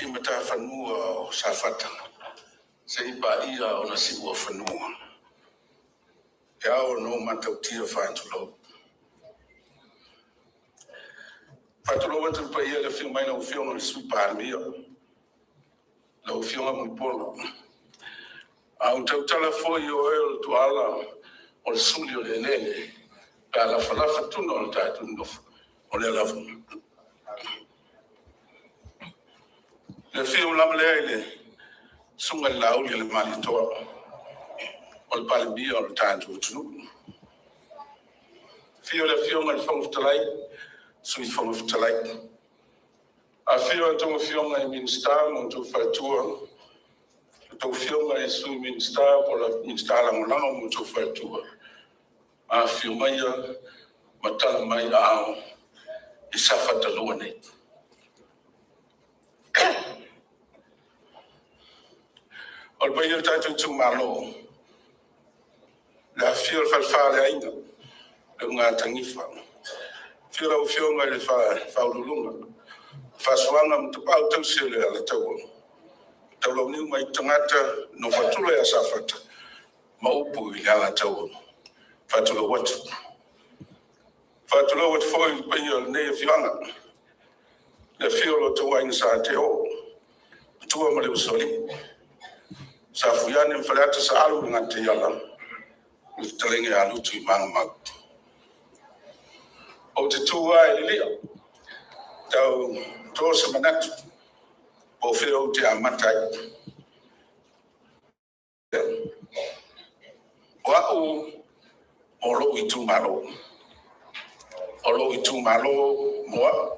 I mata whanua o sa whata. Se I pa ia o na si ua whanua. Ke ao no matau tia whaatulo. Whaatulo watu pa ia le whiu mai na uwhionga le sui pāmia. La uwhionga mpolo. Au tautala foi o eo tu ala o le suli o le nene. Ka la whalafa tuna o le tātu nofu. O le lafu. Le whiu lam le aile. Sunga lauli le mali toa. O le pale bia o le tātu utunu. Fio le fio ngai fong futalai, sui fong futalai. A fio tonga fio ngai minsta mo tu fatua. To fio ngai sui minsta po la minsta la ngolanga mo tu fatua. A fio mai matala mai ao I safata luane. Ol bayo tatu tu malo. La fio falfale ainda. Le nga tangifa. Fio ngai le fa ulunga. Fasuanga mtupau tau sile ala tau. Tau lau niu mai tangata no fatula ya safata. Maupu ili ala tau. Fatula watu. Fatula watu foi penyo ne fianga. Le fio lo tau ainga sa te o. Tua male usoli. Sa fuyane mfalata sa alu ngante yala. Mftalenge alu tu imanga mag. O te tua ililia. Tau tosa manatu. O feo te amatai. Wa'u olo I tu malo. Olo I tu malo moa.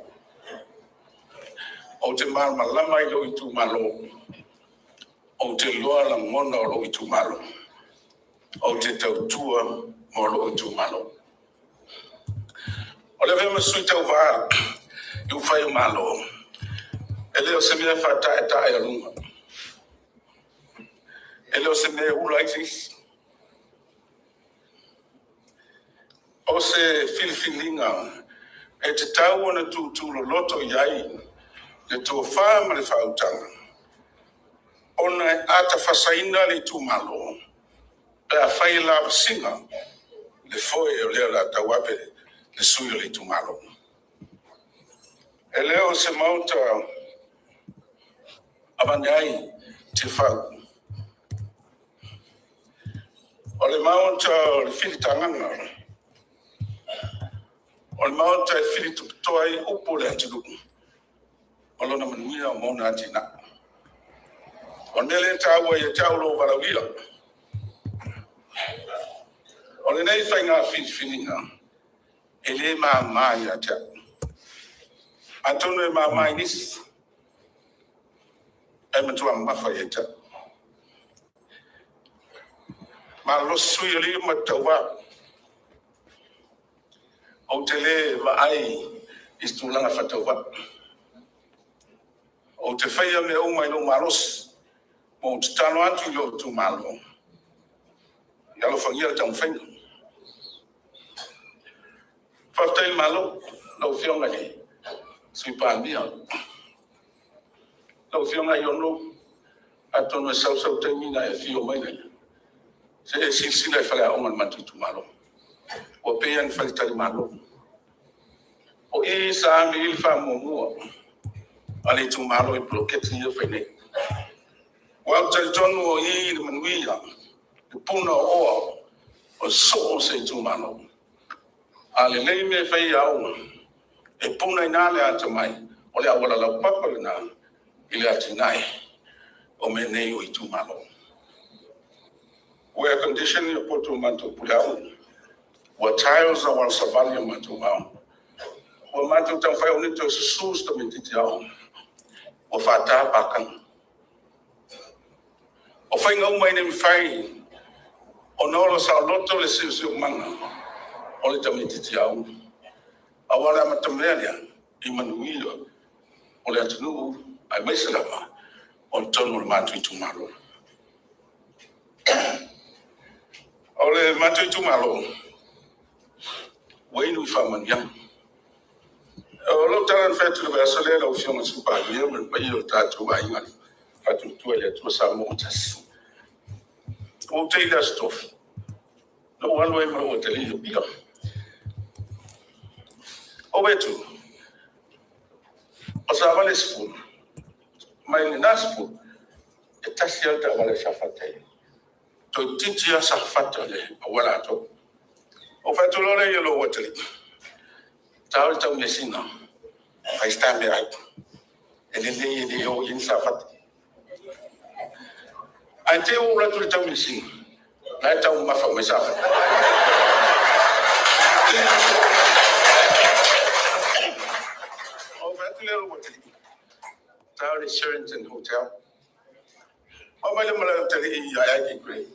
O te malama I lo I tu malo. O te loa la ngona olo I tu malo. O te tautua mo olo I tu malo. O le vema sui tau waa. Iu whai o malo. Eleo se mea whata e tae alunga. Eleo se mea ula isis. O se filifilinga. E te tau ana tu lo loto iai. Le tō wha ma le whautanga. Ona e ata whasaina le tu malo. E a whai lava singa. Le foe o lea la tawape le sui o le tu malo. E leo se mauta abanyai te whau. O le mauta o le filitanganga. O le mauta e filitutoai upo le atiluku. O lona manuia o mona atina. O nele taua ia taulo warawia. O le nei whainga filifininga. E le maa mai a te. Antono e maa mai nisi. E matua mafa e te. Ma lo sui o li matawa. O te le ma ai istulanga fatawa. O te whaia me o mai no maros. Mo te tano atu I lo tu malo. Ia lo whangia tau whainga. Whaftai malo, lau whionga he. Sui pāmia. Lau whionga I ono. Atono e sau te mina e whio mai nei. Se e silsila e whalea ongan matu tu malo. O pea ni whalitari malo. O I sa ame ili wha mua. Ale tu malo I bloketi ia whaine. Wau tari tonu o I ni manuia. I puna o oa. O so se tu malo. Ale nei me whai au. E puna I nale ata mai. O le awala lau papa le nā. I le ati nai. O me nei o I tu malo. Where condition I poto manto pulau. Wa tiles a wal savalia manto mau. Wa manto tau whai unito se sus to mentiti au. Wa whata pakang. O whai ngau mai nem whai. O nolo sa loto le siu manga. O le tamititi au. A wala matamelia. I manuia. O le atunu. Ai maisalama. O le tonu le manto I tu malo. O le manto I tu malo. Wainu I whamaniang. Lo taran fetu ba sole la ufiona super yemo pa yo tatu wa inga fatu tu ele tu sa montas o teila stuff no one way mo o tele yo biga o betu o sa vale spoon mai ni naspo e tasia ta wala shafate to tinjia sa fatale wala to o fetu lo le yo lo woteli taw taw mesina I stand right. And then they go in Safat. I tell you what to tell me, see. I tell my family Safat. Oh, that's a little bit. Town is Sheraton Hotel. Oh, my little tell you, I get great.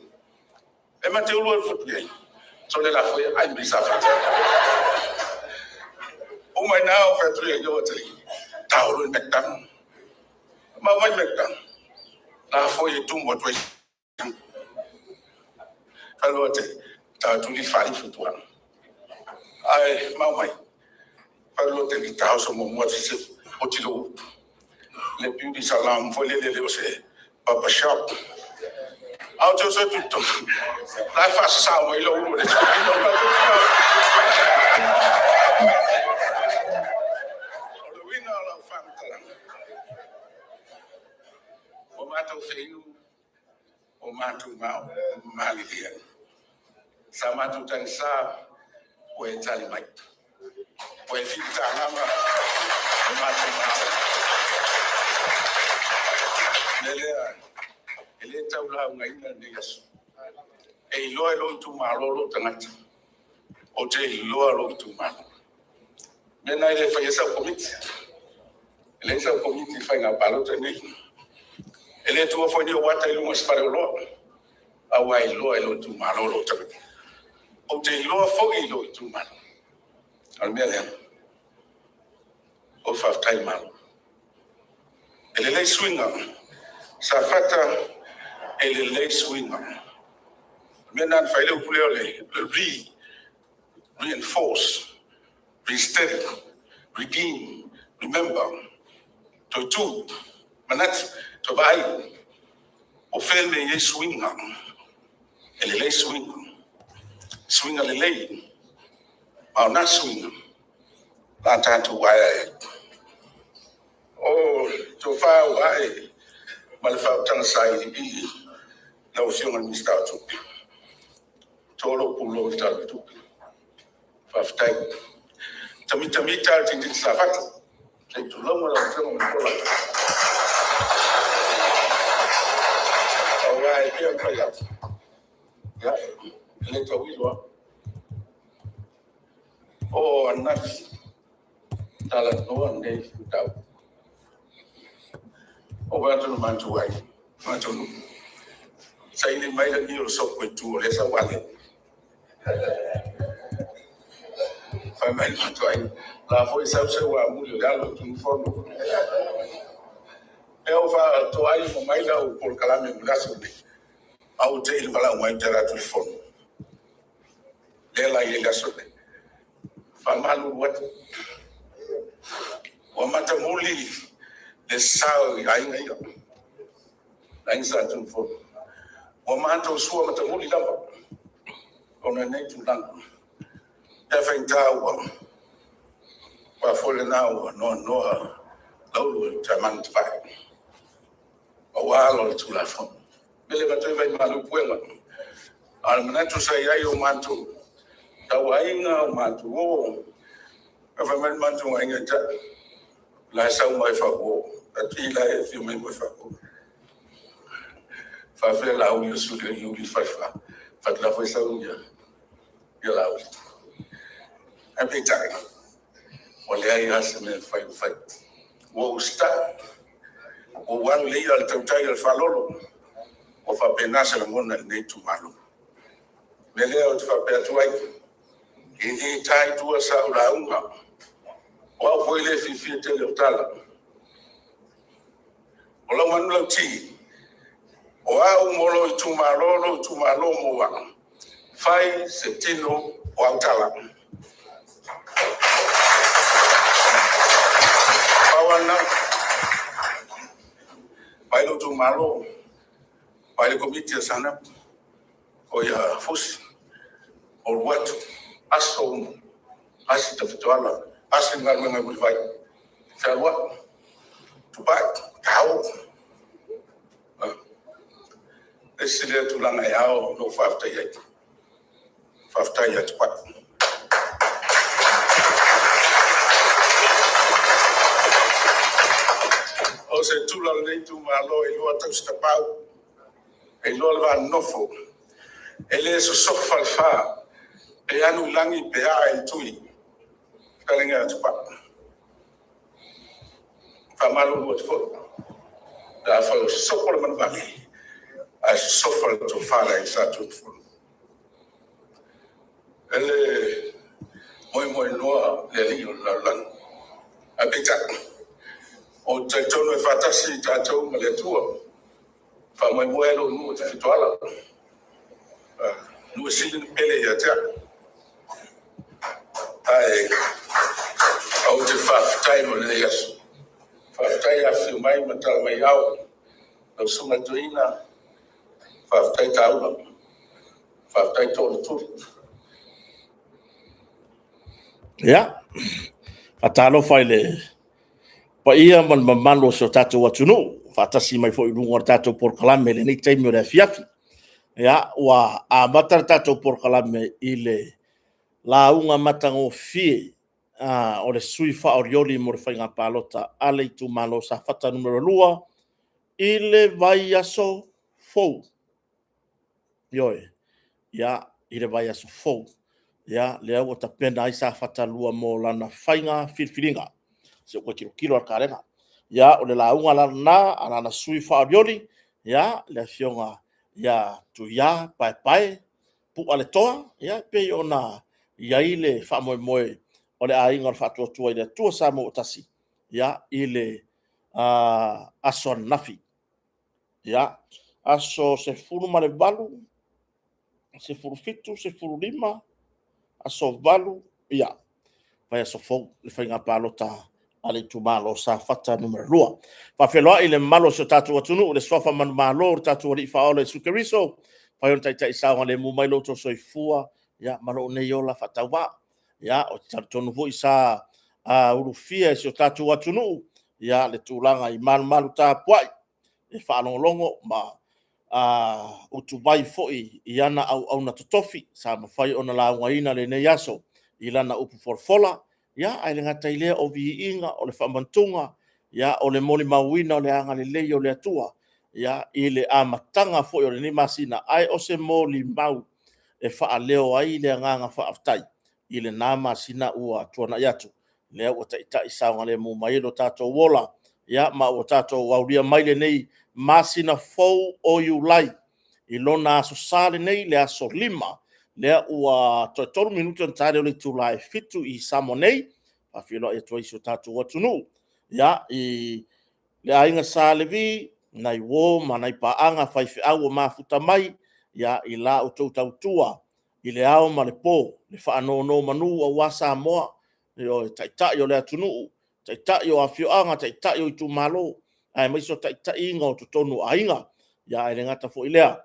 And my two word for today. So that I be Safat. Oh, my now, for 3 years. Town in McDonald. My wife McDonald. Now for you, do what way. Hello, to the 5 1. I, my wife. Hello, the house of what's what you do. Let beauty salam for little say, Papa shop. I'll just say to life as sound way low. Omato feinu, omato mau, malian. Samatu tansa, we tali mic. We fita nama, omato mau. Nelea, eleta ula ngaina negas. E loa tu malo tangata. Ote loa tu malo. Mena ile fayesa committee. Ele sa committee fai nga balota ni. Ele tu fo ni wata ilu mas para lo. Awai lo tu malo lo tangata. Ote lo fo ilo tu malo. Almele. O fa time malo. Ele le swinga. Safata ele le swinga. Mena fai le pule reinforce, re-study, redeem, remember, to do, manat, to buy, o filme ye swinga, ele le swinga le le, ma na swinga, la tanto wire. Oh, to far wire, malfa tang sai di, na o fiona mi stato. Tolo pulo stato. Faftai. Tamita tingi Safat. Take to long one of them. All right, here for that. Yeah, later we go. Oh, and that's talent no one day without. Oh, well, to man to wife. Man to say they made a new soap with 2 less a wallet. Family to la foi se wa mulio dalo tu forno eu fa to ai mo mai da o por kala me mulaso de au te il bala mo intera tu forno de la ye gaso de fa malu wat o mata muli de sao ai ngai yo ai sa tu forno o mata so mata muli da ona nei tu dan Efentawa, Wafolinawa, no, Taman Fire. A while or two left from. Believe it or not, Malupuema. I'm not to say, I mantu. Tawaina mantu. If I meant mantu, I get that. Last time my fago, that he like you make with fago. Fafela, you should you be fafa. Fatla for some year. You're out. Every time, only I ask me fight. We'll start. One layer to tell follow of a penasa and one need to malo. Meleo to a pet white. He tied to a sauna. What will if you tell your talent? Olaman lo tea. Wow, molo to malo moa. 5 Septino, 1 talent. ana mai lo tu malo mai le komiti sana o ya fus o watu aso asi tafutwala asi ngalwenga bulfai sawa tupak tau esile tulanga yao no fafta ya tupak o se tulala nei tu malo e lo atu pau e lo va nofo ele so sofalfa e anu langi pe ai tui kalenga tupak famalo lo fo da fo sopol man bali as sofal to fala in satu fo ele moi noa le li la lan abita o te tono fatasi tato male tua fa mai moelo no te fitoala no silin pele ya ta ai au te fa time le yes fa tai a fi mai mata mai au no suma tuina fa tai taula fa tai to tu ya fatalo faile pa ia man mamalo so tato watunu fatasi mai foi lungo tato por kalame le ni taimi ora fiafi ya wa a matar tato por kalame ile la unga matango fie o le sui fa orioli mo fainga palota ale tu malo sa fata numero lua ile vai aso fou yoe ya ile vai aso fou ya le o ta pena isa fata lua mo lana fainga filfilinga se ko kilo arkarena ya o le launga lana ana sui fa orioli ya le fionga ya tu ya pai pu ale toa ya pe ona ya ile fa moe o le ainga fa tua ile tua sa mo tasi ya ile aso nafi ya aso se furu male balu se furu fitu se furu lima aso balu ya vai aso fo le fainga palota ale tu malo sa fata numero lua fa felo ile malo so tatu watunu le sofa man malo tatu ri fa ole sukeriso fa yon tai sa le mu mai lo to soifua ya malo ne yola fata wa ya o tonu vo isa urufia so tatu watunu ya le tulanga i malu ta puai e fa longo ma utubai foi iana au na totofi sa mafai ona la waina le ne yaso ilana upu forfola ya ai lenga taile o vi inga o le famantunga ya o le moli mawina o le anga le lei o le atua ya ile amatanga foi o le ni masina ai o se moli mau e fa leo ai le anga fa aftai ile na masina ua tuana yatu le o ta isa ngale mu mai lo tato wola ya ma o tato wauria mai le nei masina fou o yulai ilona so sale nei le aso lima le ua to minuto ntare le tulai fitu i samonei a filo e to iso tatu watunu ya i le ainga sale vi nai wo manai pa anga fai au mafuta mai ya i la o tautua i le ao ma le po le fa no manu o wasa moa yo taita yo le atunu taita yo afio anga taita yo tu malo ai mai so taita inga o tonu ainga ya e ngata fo ilea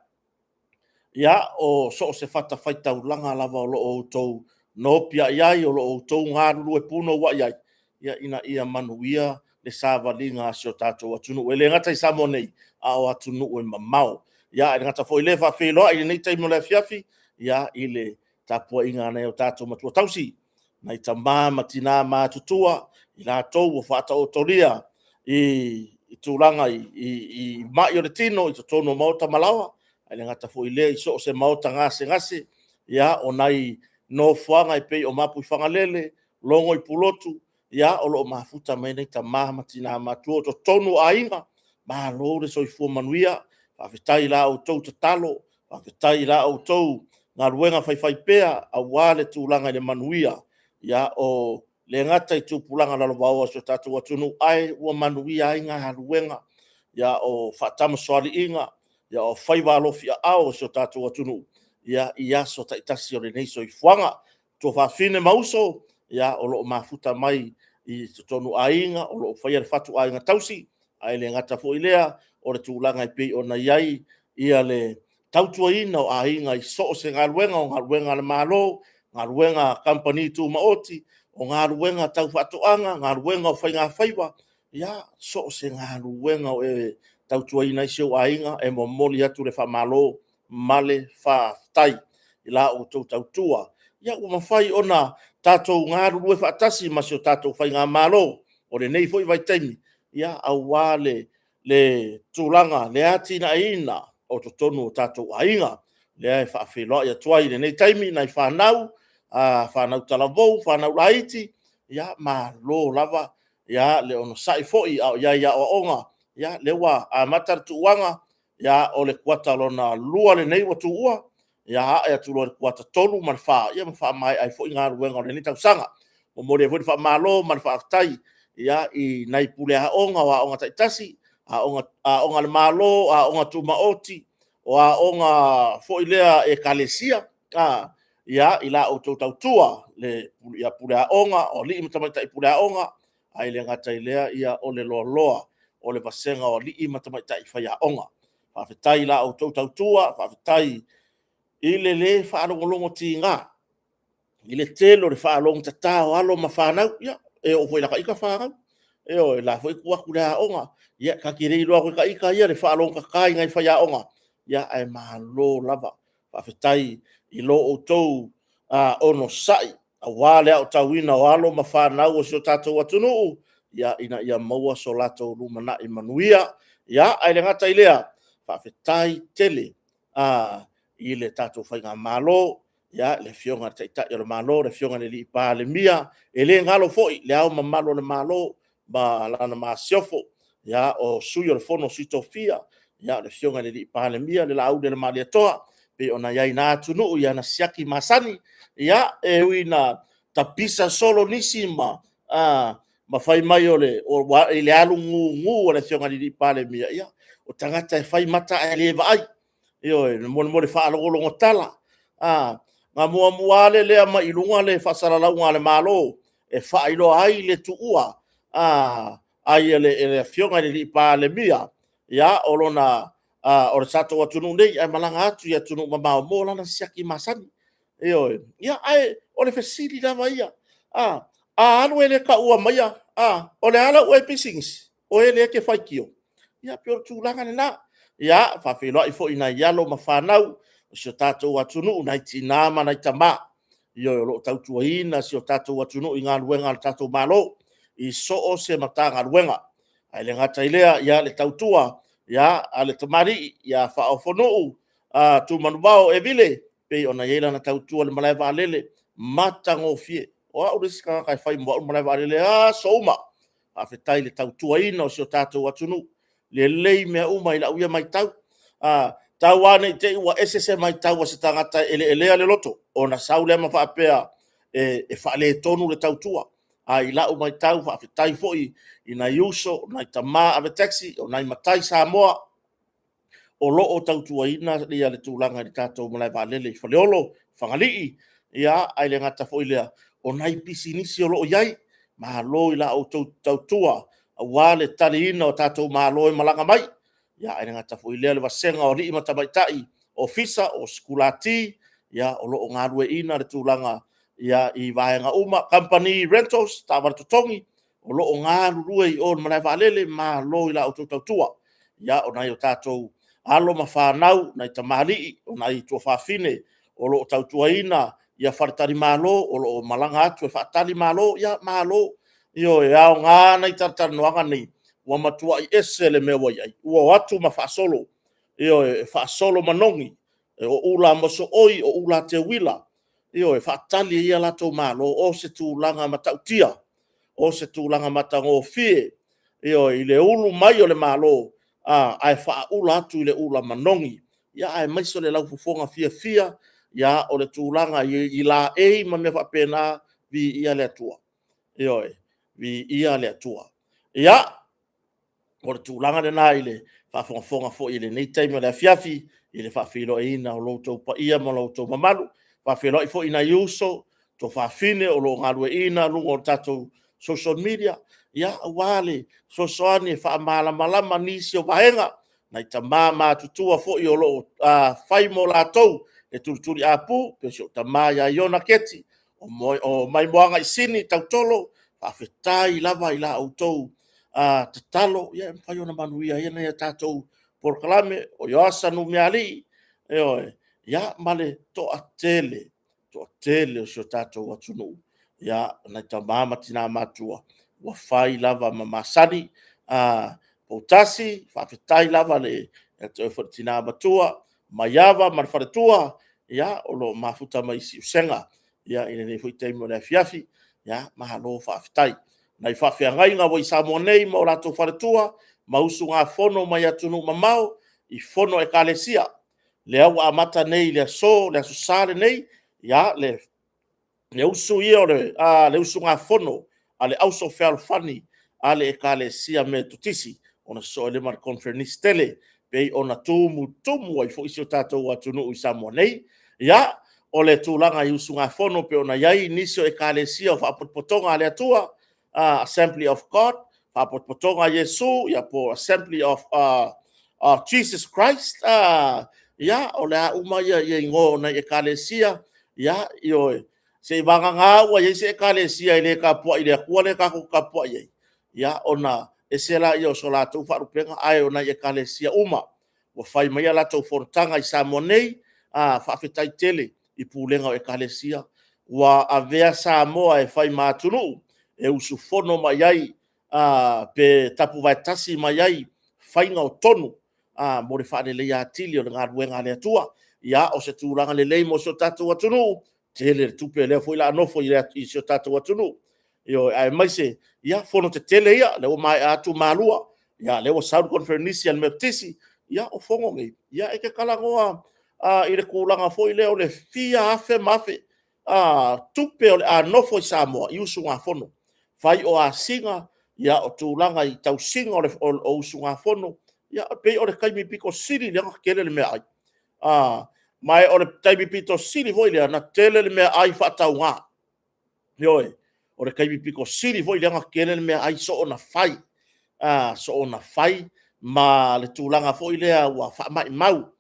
ya o so se fata faita ulanga lava o to no pia ya o lo to ngaru e puno wa ya ina ia manuia le savalinga so tato atunu ele ngata samone a o atunu e mamau ya e ngata fo ile fa felo i nei taimo le fiafi ya ile tapo inga na o tato matua tausi na itama matina ma tutua ila to o fata o toria i tulanga i ma yo le tino i tono mota malawa ale ngata fo ile so se mota ngase ya onai no fuanga i pe o mapu fangalele longo i pulotu ya o lo mafuta mai nei tama matina ma tu to tonu ainga ma lo le so i fu manuia fa fitai la o to talo fa fitai la o to nga ruenga fai pea a wale tulanga le manuia ya o le ngata i tupulanga la lobawa so tatu watunu ai ua manuia inga haruenga ya o fatama soali inga ya o fai walo fia ao so tatu watunu ya ia so taitasi o le neiso i fuanga to fa fine mauso ya o lo mafuta mai i te tonu ainga o lo whaia le whatu ainga tausi ai le ngata fo ilea o le tūlanga i pei o na iai ia le tautua ina o ainga i so se ngā ruenga o ngā ruenga le malo, ngā ruenga company tu maoti, o ngā ruenga tau whatuanga, ngā ruenga o whai ngā whaiwa, ia so se ngā ruenga o e tautua ina i seo ainga e mo moli atu le whamalo male whaftai i la o tau tautua. Ia ua mawhai ona tātou ngā rurue whaatasi ma seo tātou whai ngā malo o le nei fo i vai taimi. Ia au wale le tūlanga le ati na ina o to tonu o tātou ainga le ai whaafeloa ia tuai le nei taimi nei whanau, whanau talavou, whanau laiti, ia ma lo lava, ia le ono sai foi au ia o onga, ia le wa a matar tuanga, ia o le kuata lona lua le nei wa tuua, ia e tu le kuata tolu man fa, ia ma fa mai ai foi ngā ruenga o le nei tausanga, o mori e foi fa malo man fa aftai, ia i nei pule a onga wa onga taitasi, a onga le malo, a onga tu maoti, o a onga foi lea e kalesia, ia i la o tautua le ia pule a onga, o li matamata i pule a onga, ai le ngata i lea ia o le loa loa, o le vasenga o li matamata i whai a onga. Whawhetai la o tautua, whawhetai i le whaarongolongo ti ngā, i le telo le whaarong tata o alo ma whanau, ia, e o fwoi laka ika whanau, e o e la fwoi kuaku le a onga, ia ka kirei loa koe ka ika ia le whaarong ka kai ngai whai a onga, ia ai maha lo lava, whawhetai i lo o tau ono sai, a wale au tauina o alo ma whanau o sio tātou atunu, ia ina ia maua so lato lumana i manuia, ia ai le ngata i lea, whawhetai tele, i le tātou whai ngā malo, ia le fionga taita i le malo, le fionga le li pa le mia, e le ngalo foi, le au ma malo le malo, ma lana ma siofo, ia o sui o le fono sitofia, ia le fionga le li pa le mia, le lau le malia toa, pe ona iai nā tunu, ia na siaki masani, ia e ui na tapisa solo nisi ma whai mai o le, i le alu ngu o le fionga le li pa le mia, ia, o tangata e whai mata e le vai, io e mo le whaalongolongo tala, ngā mua lea ma i lunga le whasaralaunga le malo, e whailo ai le tuua, ai le fionga le li pa le mia, ia o lona, o le sato atunu nei, ai malanga atu ia tunu mamao mo lana siaki masani, ia ai o le fesili lava ia, anu e le ka ua maia, o le ala ue pisings, o e le ke whaikio, ia pio tūlanga le na, ia whawhiloa i fo ina ialo ma whanau, sio tātou atunu nai tinama nai tama io lo tautua ina sio tātou atunu i ngā luenga le tātou malo i so o se mata ngā luenga ai le ngata ilea ia le tautua ia ale tamari ia whaofonuu tu manubao e vile pe ona iela na tautua le malai vaalele mata ngofie o au risika kai whai mua malai vaalele souma a whetai le tautua ina o sio tātou atunu le lei mea uma i la uia mai tau tawane te ua ese mai tau se tangata ele le loto ona saule ma fa pea e fa le tonu le tautua ai la mai tau fa tai foi ina yuso na tama ave taxi ona matai Samoa o lo o tautua ina le tulanga di tato malai va lele fa leolo fangali ia ai le ngata foi le ona pisinisi o lo yai ma lo ila o tautua wale tali ina o tato ma lo malanga mai ia ai ngata foi le vasenga o ri matamaitai ofisa o skulati ia o lo ngā rue ina le tūlanga ia i vaenga uma company rentals tawar tutongi o lo ngā rue i o manai valele ma lo ila o tautua ia o nai o tātou alo ma whanau nai tamari o nai tua whawhine o lo tautua ina ia wharitari malo o lo malanga atu e whaatari malo ia malo io e au ngā nai tartanuanga nei wa matua i ese le mewa iai. Ua watu ma whaasolo. Io e whaasolo manongi. O ula maso oi, o ula te wila. Io e whaatali ia lato malo. O se tūlanga matautia. O se tūlanga matango fie. Io i le ulu mai o le malo. Ai whaula atu i le ula manongi. Ia ai maiso le laufufonga fia fia. Ia o le tūlanga i la ei ma me whapena vi ia le atua. Io e. Vi ia le atua. Ia. O le tūlanga le nā i le whawhongafonga fo i le nei taimi le fiafi i le whawhilo e ina o loutou pa ia mo loutou mamalu whawhilo i fo ina iuso to whawhine o lo ngarue ina lungo o tatou social media ia wale sosoani fa malama nisi o vaenga na itama matutua fo i lo fai mo latou e tulituli apu pe so tama ya yona keti o mai moanga isini tautolo afetai lava ila autou tatalo ia fai ona manuia ia na tatou porklame o yoasa no miali ia male to atele o so tatou atunu ia na tama matina matua wa fai lava mamasani potasi faafetai lava le e fatina matua maiava marfaratua ia o lo mafuta mai si usenga ia ina nei foi taimo le fiafi ia mahalo faafetai nai faafeagai ga wai samonei ma o latou faratua mausu ga fono mai atunu mamao i fono ekalesia le au amata nei le so le susale nei ia le usu ia le usu ga fono ale auso fealofani ale ekalesia me tutisi ona so le mar conference tele pe ona tumu ai fo iso tatou atunu i Samoa nei ia o le tulaga i usu ga fono pe ona iai nisi o ekalesia o faapotopotoga a le atua Assembly of God faapotopotoga Iesu ia po Assembly of Jesus Christ ia o le auma ia igo na ekalesia ia io se vanganga ua ye se ekalesia ile ka po ile ku le ka po ye ya ona esela yo sola tu faru penga ai ona ekalesia uma wa fai mai la tu fortanga i Samonei fa fetai tele i pulenga ekalesia wa avea Samoa e fai matunu e usufono mai ai pe tapu vai tasi mai ai fai nga tonu mo le fa le ya tili o nga ruenga le tua ya o se tulanga le leimo so tatu atunu tele tupe le foi la no foi i so tatu atunu yo ai mai se ia fono te tele ia le o mai atu malua ia le o South Conference al metisi ia o fongo ngai ia e ke kala ngoa i le kulanga foi le o le fia afe mafe tupe o le no foi Samoa i usu nga fono fai o a singa ia o tulanga i tau singa o usu nga fono ia pe o le kaimi piko siri le kele le mea mai o le taimi pito siri voi le na tele le mea ai fatau nga yoi o le kaimi piko siri voi le kele le mea ai so ona fai ma le tulanga foi le wa fa mai mau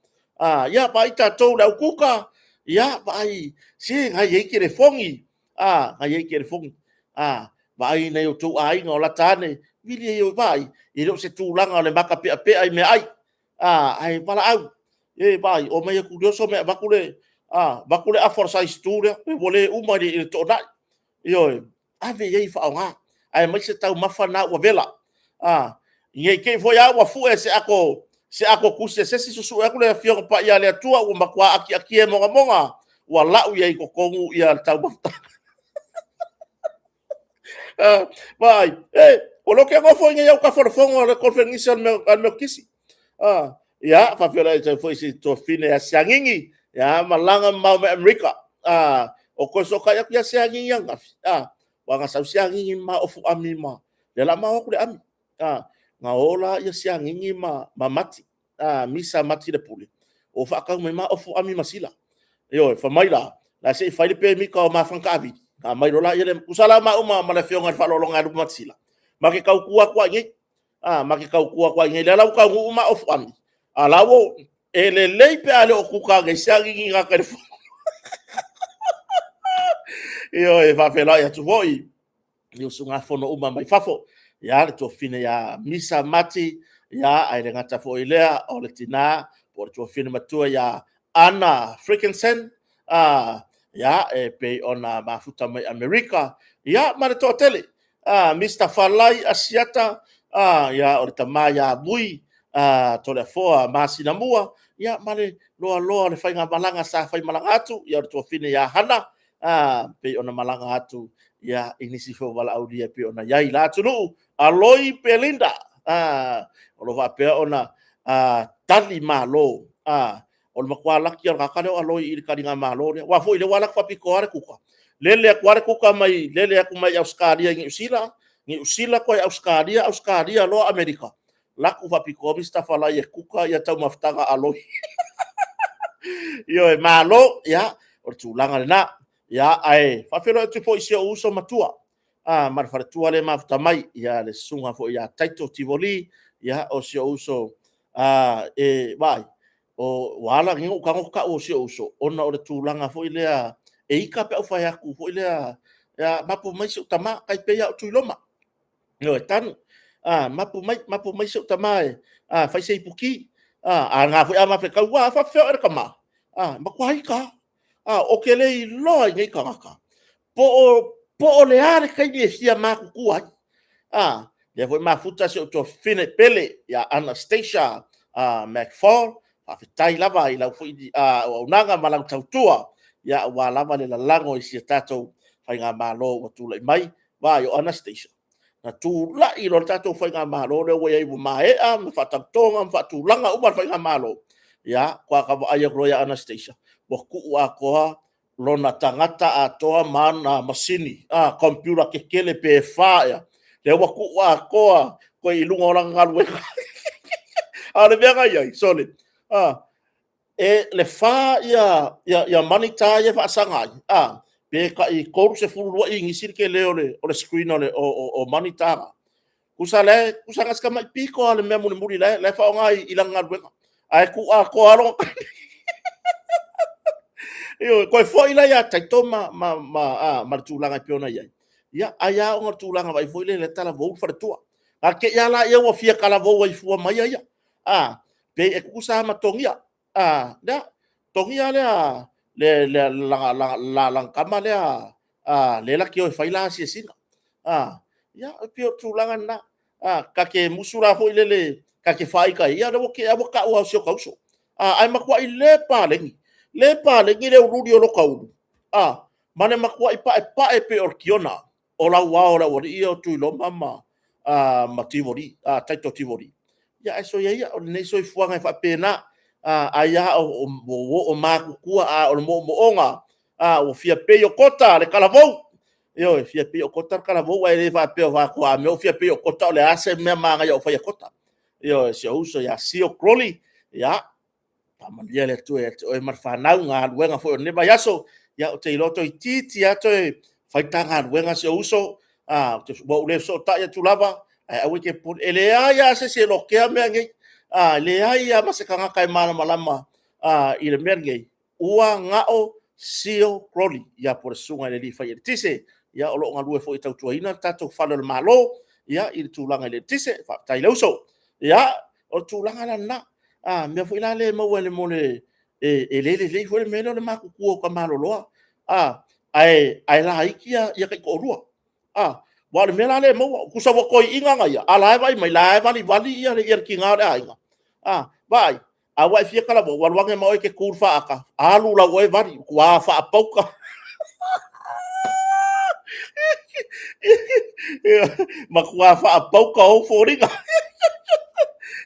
ia pa ita tou le kuka ia vai si ngai ye kere fongi ngai ye kere fongi vai nei o tou ai ngola tane vili yo vai i lo se tulanga le maka pe ai me ai ai pala au vai o mai ku dio so me bakule a força história e vole uma de to na yo ave ye fa nga ai mai se tau mafana wa vela ngai ke foi a wa fu se ako ku se susu aku le fio pa ia le tua o makwa aki e monga wa la u ye ko kongu ia tau bafta vai o lo que go foi ngai o ka forfongo le conference al me kisi ya fa fela e foi si to fine a siangingi ya malanga mau me America o ko so ka ya siangingi nga wa nga sa siangingi ma ofu ami ma le la ma ku le ami nga ola ya siangingi ma mati misa mati de pule o fa ka me ma ofu ami masila yo fa mai la se fa le pe mi ka ma fanka abi ka mai lo la ya le usala ma ma le fionga fa lo nga du masila ma ke ka ku kwa ngi ma ke ka ku kwa ngi le la ka ma ofu ami alawo ele leipe ale okuka ga siangi nga ka yo e va fela ya tu voi yo sunga fono uma mai fafo ya le to fine ya misa mati ya ai le ngata fo ilea o le tina por to fine matua ya Anna Frickensen ya e pe ona mafuta mai America ya ma to tele Mr. Falai Asiata ya o le tamaya bui to le foa masina mua ya male loa le fainga malanga sa fai malanga atu ya to fine ya hana pe ona malanga atu ya inisi fo wala audia pe ona yai la tunu aloi pelinda o lo va pe ona tali malo o le makwa laki ka kane aloi i karinga malo wa fo ile wala fa piko are kuka lele kware kuka mai lele aku mai Australia ngi usila ko Australia lo America laku fa piko Mr. Falai kuka ya tau maftaga aloi yo e malo ya o tulanga na ya ai fa felo tu fo isi uso matua ma fa tua le mafuta mai ia le sunga fo ia taito tivoli ia o sio uso e vai o wala ngi ka o sio uso ona o le tulanga fo ile e ika pe fa ya ku fo ile ya mapu mai su tama kai pe ya tu loma no e tanu mapu mai su tama fa sei puki nga fo ama fe ka wa fa fe er kama ma kwa ika o ke le lo ngi ka po o le are kai ni sia ma ku kuai le foi mafuta se to fine pele ya Anastasia McFall fa tai lava i lau foi o nanga malang tautua ya wa lava le lango i sia tato fai ngā malo o tu lai mai va yo Anastasia na tu la i lo tato fai ngā malo le wo ia i mai ma fa tonga fa tu langa uma fai ngā malo ya kwa ka ai ro ya Anastasia wo ku wa ko lona tangata atoa mana masini computer kekele pe fa ya le wa ku wa ko i lunga ora ngalu le venga ia solid e le fa ya manita ya fa sanga pe ka i ko se fulu i ngisir ke le o le screen o manita kusanga ska mai piko le memu muri le fa ngai i langa ngalu ai ku ko alo yo ko foi la ya taito ma tulanga piona ia ia aya o tulanga vai foi le tala vo fa tua ke ya la ia o fia kala vo vai fu mai ia pe e ku sa ma tongia da tongia le la kama le la ki o fai la si sina ya pe o tulanga na ka ke musura foi le ka ke fai ka ia do ke abo ka o sio kauso ai ma kwa ile pa le ngire urudi o lokau mane makua i pa e pe orkiona o la wa o la o i o tu lo mama ma tivori taito tivori ya eso ya o ne so i fuanga fa pena aya o ma kua o mo onga o fia pe o kota le kalavou yo fia pe o kota kalavou ai le fa pe o va kwa me o fia pe o kota le ase me manga yo fa kota yo se uso ya sio crowley ya pamalia le tu e marfanau nga luenga fo ne bayaso ya o te loto i titi ato e faitanga luenga se uso te bo le so ta ya tu lava ai we ke pun ele ya se lo ke me ngi le ya ma se kanga kai mana malama i le merge ua ngao sio crowley ya por sunga le li fa tise ya o lo nga lue fo i tau tuaina tato falo le malo ya i tu langa le tise fa tai lo so ya o tu langa na me foi la le mo le mole le foi me no le maku ku ka malo lo ai la ikia ya ke ko rua wa le mela le mo ku sa ko inga nga ya ala vai mai la vali ya le ki nga le ai vai wa fia kala bo wa wange mo ke kurfa aka alu la we vari kwa fa pauka ma kwa fa pauka o foringa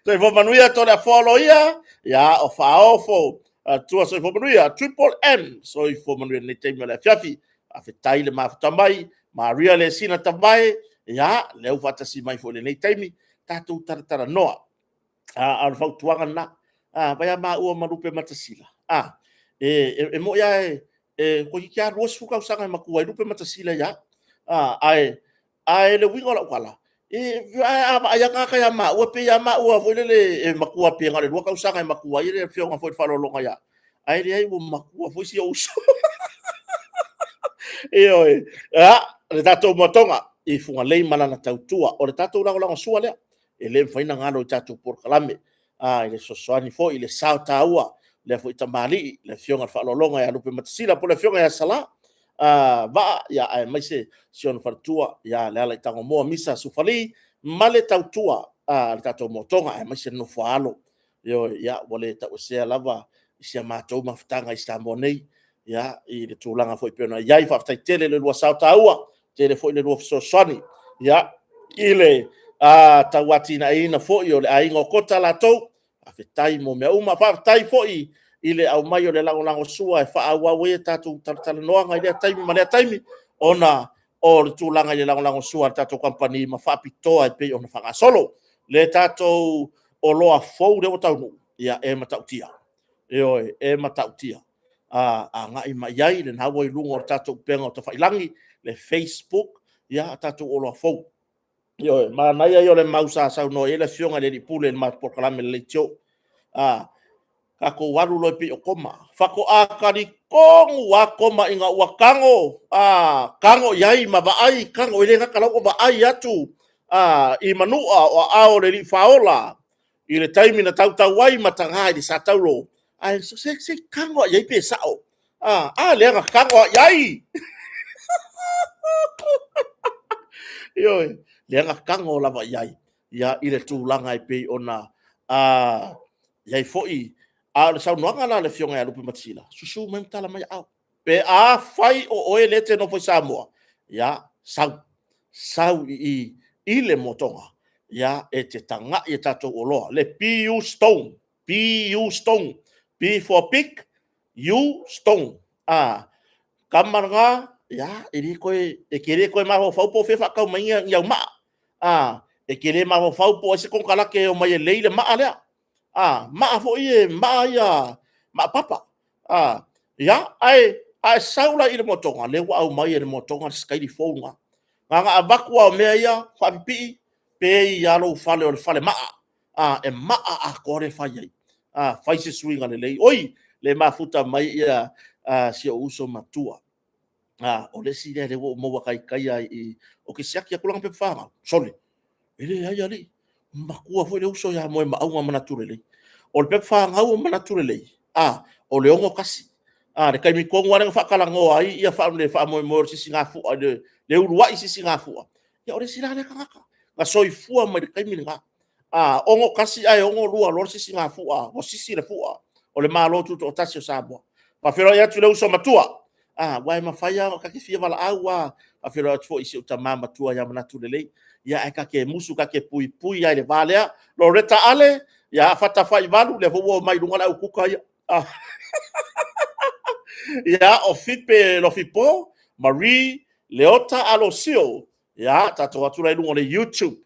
so fo manuia to le follow ya o fa ofo tu so fo manuia triple M so fo manuia ne te me le fiafi a fe tai le mafuta mai maria le sina tamai ya le u fata si mai fo le nei taimi tatu taratara noa al fa tuanga na vai ma u marupe matasila e mo ya ko ki ya ros fu ka usanga makuai rupe matasila ya ai le wingo la kwala ya ka ya ma o pe ya ma o fo le makua pe ngale lo ka usanga makua ile fio nga fo falo longa ya ai le ai o makua fo si o so le tato motonga i funga lei mana na tautua o le tato la sua le le faina ngalo tato por kalame ile soswani fo ile sauta ua le fo itamali le fio nga falo longa ya lupe matsila po le fio ya sala va ya ai mai se sion fartua ya le ala tango mo misa sufali male tautua le tato motonga ai mai se no falo yo ya wole ta o se lava sia matou mafutanga i stamoni ya i le tulanga foi pena ya i fa tele le lua sauta ua tele foi le lua soswani ya ile tawati na ina foi o le ainga kota la tou afetai mo me uma fa tai foi ile au mai o le lango sua e fa awa we tatu tartala noanga ile taimi male taimi ona o le tulanga le lango sua tatu company ma fa pitoa e pe ona fa solo le tatu o loa fou le tau ya e matautia e matautia nga i mai ai le na wo lungo tatu penga to fa ilangi le Facebook ia tatu o lo fo yo ma na ia yo le mausa sa no ele fionga le pule ma por kala me le tio ka ko waru lo pi o koma fako a kari kong wa koma inga wa kango kango yai ma ba ai kango ile ka kala ba ai atu i manua o ao le faola i le taimi na tau wai matanga di sa taulo ai so se kango yai pe sao le ka kango yai yo le nga kango lava yai ya ile tūlanga i pe ona yai foi le sau noanga la le fionga ya lupi matila susu mem tala mai au pe fai o oe lete no foi Samoa ya sau i le motonga ya e te tanga i tatou oloa le PU Stone P for pig U Stone kamaranga ya iri koe e kere koe maho fau po fe fakau mai ngiau ma e kere maho fau po se kon kala ke o mai leile ma ale ma fo ie ma ya ma papa ya ai saula i le motonga le wa au mai le motonga skai di fonga nga avaku o me ya fa pi pe ya lo fale o fale ma e ma a kore fa ye fai se swinga le oi le mafuta mai ya si o uso matua o le si le wo mo kai ai o ke siaki kulang pe fanga sole ele ai ali makua foi le uso ya mo ma au ma naturele o le pe fanga au ma naturele o le ongo kasi le kai mi kongo wana fa kala ngo ai ia fa le fa mo si singa fu le urua si singa fu ya o le sila le kanga nga soi fu ma le kai mi nga ongo kasi ai ongo lua lo si singa fu o si si le fu o le malo tu to tasio sabo pa fero ya tu le uso matua wai mafaya ka ke fia wala awa a fero fo isi o tamama tua ya mana tulele ya ka ke musu ka ke pui ya le vale lo reta ale ya fata fai valu le vo mai lunga la ukuka ya ya o fipe lo fipo Marie Leota Alosio ya tato watu la lunga le YouTube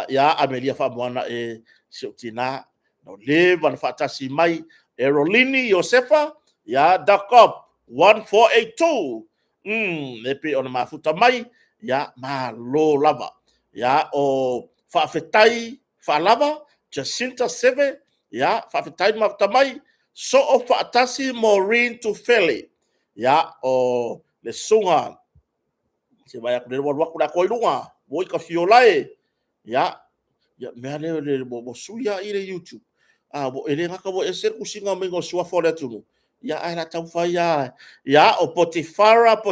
ya Amelia Fabuana e Siotina no live an fatasi mai Erolini Josefa ya Dakop 1482 lepe ona mafuta mai ya malo lava ya o faafetai fa lava Jacinta Seve ya faafetai mafuta mai so o faatasi Maureen to Feli ya o le sunga se vai a wa ku la koilunga voi ka fiolae ya me le bo suya i le YouTube bo ele ngaka bo eser kusinga mengo sua fole tunu ya ai la tau fai ya o Potifara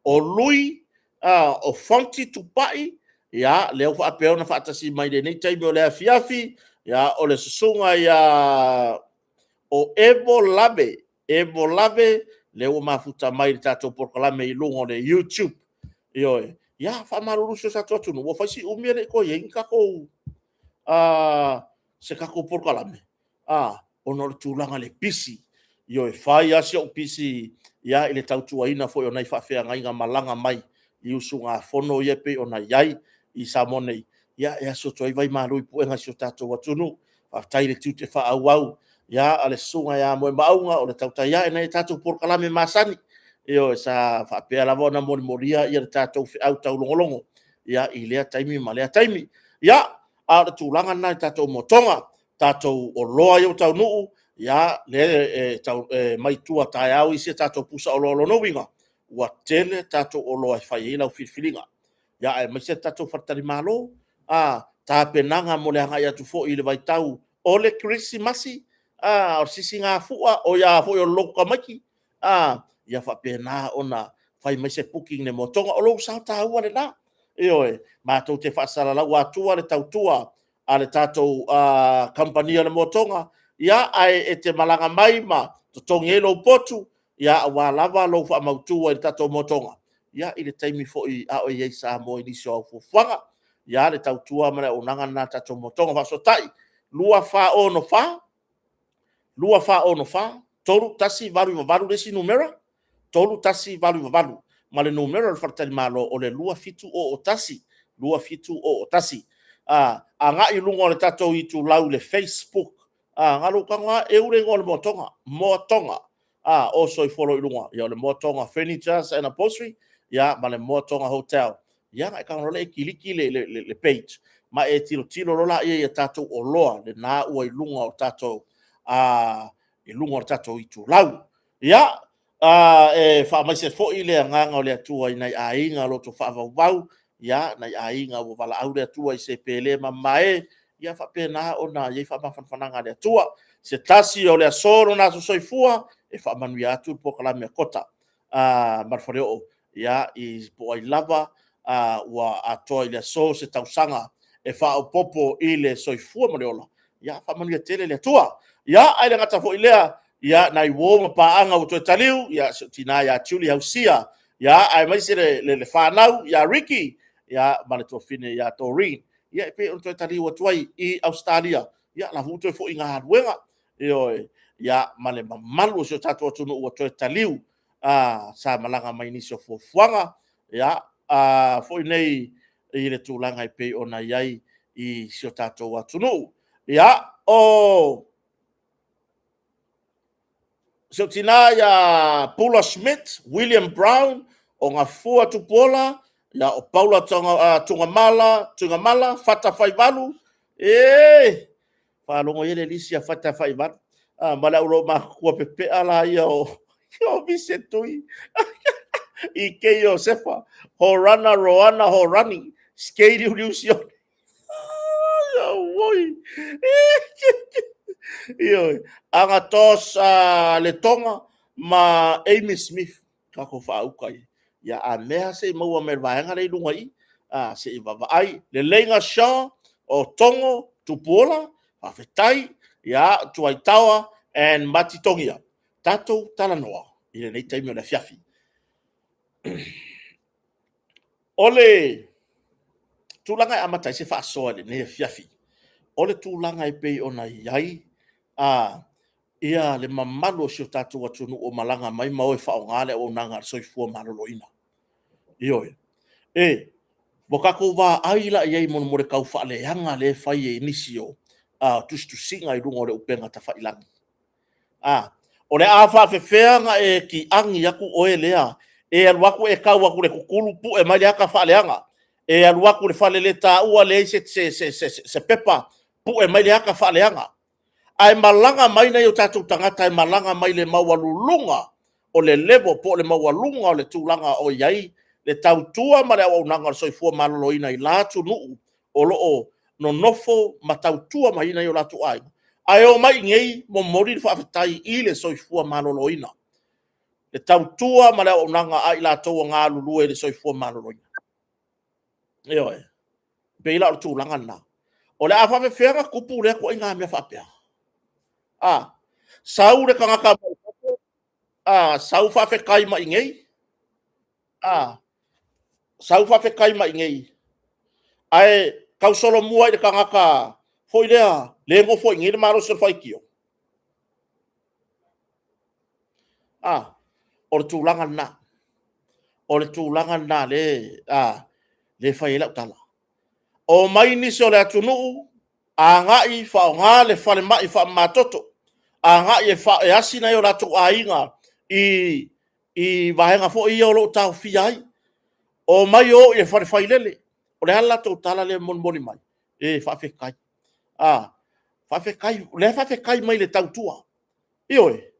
o Lui o Fonti Tupai ya leo fa apeo na fa atasi mai de nei tai mo le afiafi ya o le susunga ya o Evo Lave leo mafuta mai tato porkalame i lungo le YouTube yo ya fa maruru so sa totu no fa si umire ko yen ka ko se ka ko porkalame ono tulanga le pisi yo fai asia o pisi ya ile tautua ina foi ona fa fea ngai malanga mai i usunga fono ye pe ona yai i samone ya so toi vai malu pu nga so tato watunu fa taile tute fa au ya ale sunga ya mo maunga o le tauta ya ina tato por kalame masani yo sa fa pe la bona mo moria ia tato fe au tau longolongo ya ile taimi male taimi ya a tulanga na tato motonga tato o loa yo tau nu ya le mai tua tai au i se tato pusa o lo no winga wa tele tato o lo fai ila filinga ya mai se tato fatari malo ta penanga mo le hanga ya tu fo i le vai tau o le Christmasi o sisinga fua o ya fo yo loka maki ya fa pena ona fai mai se booking ne motonga o lo sa ta wa le na ma to te fa sala la wa tua le tau tua ale tato company le motonga ya ai e te malanga mai ma to tongelo potu ya wa lava lo fa mautua i tato motonga ya i le taimi fo i o ye sa mo i so fo fanga ya le tautua mara onanga na tato motonga fa so tai lua fa ono fa tolu tasi valu le si numera tolu tasi valu ma le numera le fartali malo o le lua fitu o tasi anga i lungo le tato i tu lau le Facebook ngalo kanga eure ngol motonga o so i follow i lunga ya le motonga furnitures and upholstery ya ma le motonga hotel ya ngai ka le kiliki le page ma e tilo rola ia tatou o loa le na ua i lunga o tatou i lunga o tatou i tu lau ya e fa mai se fo ile nganga o le atua i nei ainga lo to fa vau ya nei ainga o vala au le atua i se pele ma mai ya fa pena ona ye fa fananga le atua se tasi o le asoro na so soifua e fa manu ya tu po kala me kota mar fore o ya i po ai lava wa atoa i le so se tausanga e fa o popo i le soifua mo le ola ya fa manu ya tele le atua ya ai le ngata fo ilea ya nai wo ma paanga o to taliu ya tina ya chuli hausia ya ai mai se le fanau ya Ricky ya ma le tofine ya Torin ya pe on to taliu o tuai i Australia ya la vuto fo inga wenga yo ya ma le malu so tatu tunu o to taliu sa malanga mai ni so fo fuanga ya fo nei i le tulanga i pe ona yai i so tatu wa tunu ya so tina ya Paula Smith, William Brown, o ngā fua tupola, ya o Paula Tungamala, Fata Faivalu, whalongo yele lisi a Fata Faivalu, mala uro ma kua pepe ala ia o Vicentui, i ke Josefa, Horana, Roana, Horani, Skady Lucion, woi, Iyo, anga tos le tonga ma Amy Smith kako whaukai. Ia a mea se maua me vaenga rei lunga i, se i vavai, le lenga sha o tongo tupola, whawhetai, ia tuaitawa and matitongia. Tatou talanoa, i le nei taimi o le fiafi. Ole, tūlanga e amatai se whaasoa le nei fiafi. Ole tūlanga e pei ona iai, ia le mamalu o tatou atunu o malanga mai ma oe whaongale o nanga soifua maloloina. Ioe. Mo kako wā aila iei mono more kau whaaleanga le whai e inisio tustusinga i runga o le upenga ta whailangi. O le awha whewhenga e ki angi aku oe lea, e aluaku e kau aku le kukulu pu e mai le haka whaaleanga, e aluaku le whale le tā ua le se pepa pu e mai le haka whaaleanga. Ai malanga mai nei o tatou tangata e malanga mai le maualulunga o le levo po le maualunga o le tūlanga o iai le tautua ma le au nanga soifua maloloina i lātu nuu o loo no nofo ma tautua mai nei o lātu ai. Ai o mai ngei mo mori le whawhetai i le soifua maloloina. Le tautua ma le au nanga ai lātou ngā lulu e le soifua maloloina. Eoe, beila o tūlanga na. O le a whawhewhenga kupu le ko inga mea whapea. Sau le kangaka sau whawhekai mai ngei. Sau whawhekai mai ngei. Ai, kau solo mua i le kangaka foi lea, le ngo foi ngei le maro se whai kio. O le tūlanga na. O le tūlanga na le whai elau tala. O mai nisi o le atunuu, a ngai whao ngā le whale mai wha matoto. A ngai e asina i o rato a inga i vahenga fo i o lo tau fiai. O mai o e whare whailele. O le hala tau tala le monmoni mai. E whawhekai. Whawhekai, le whawhekai mai le tau tua. Ioe.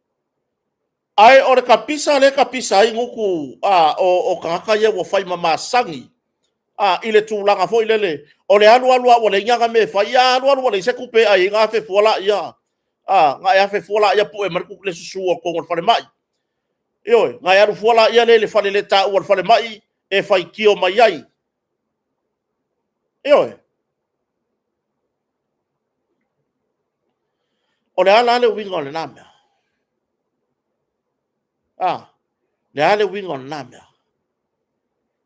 Ai o le kapisa i nguku o kangaka ia wa whai mamasangi. I le tūlanga fo i lele. O le alu o le inga me whai alu o le seku pe ai ngā whe fuala ia. Ngā ia whe fuala ia pu e mariku le susu o kongo le whale mai. Ioi, ngā alu fuala ia le whale le tā ua le whale mai e whai kio mai ai. Ioi. O le ala le winga o le nāmea. Le ale winga o le nāmea.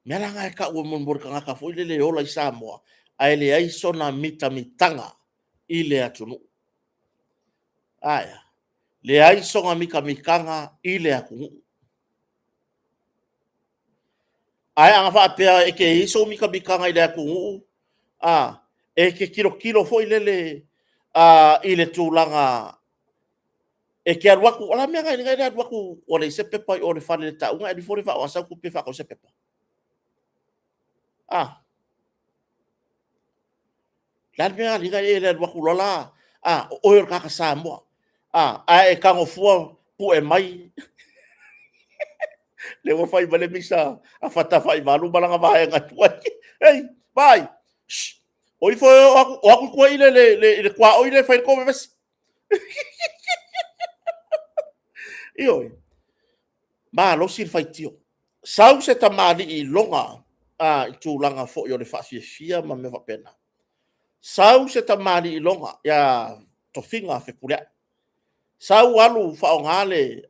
Mea langa e ka ua monmore ka ngaka fo i le ola i Samoa. Ai le aiso na mitanga i le atunu. Aia. Le aiso nga mikanga i le akungu. Ai anga whaapea e ke iso mikanga i le akungu. E ke kilo fo i lele i le tūlanga. E ke aruaku, ola mea ngai aruaku o le se pepa i o le whale le taunga e di fore wha o asau kupe wha o se pepa. lan me ali ga e le wa kulola o yo ka sa mo e ka ngo fu pu e mai le wa fai vale misa a fata fai valu balanga vai nga tua ei vai o ifo o aku ko ile le kwa o ile fai ko ves io ma lo sir fai tio sau se tamani i longa i tu langa fo yo le fa fia ma me va pena sau se tamani i longa ya to finga fe pula sau alu fa ngale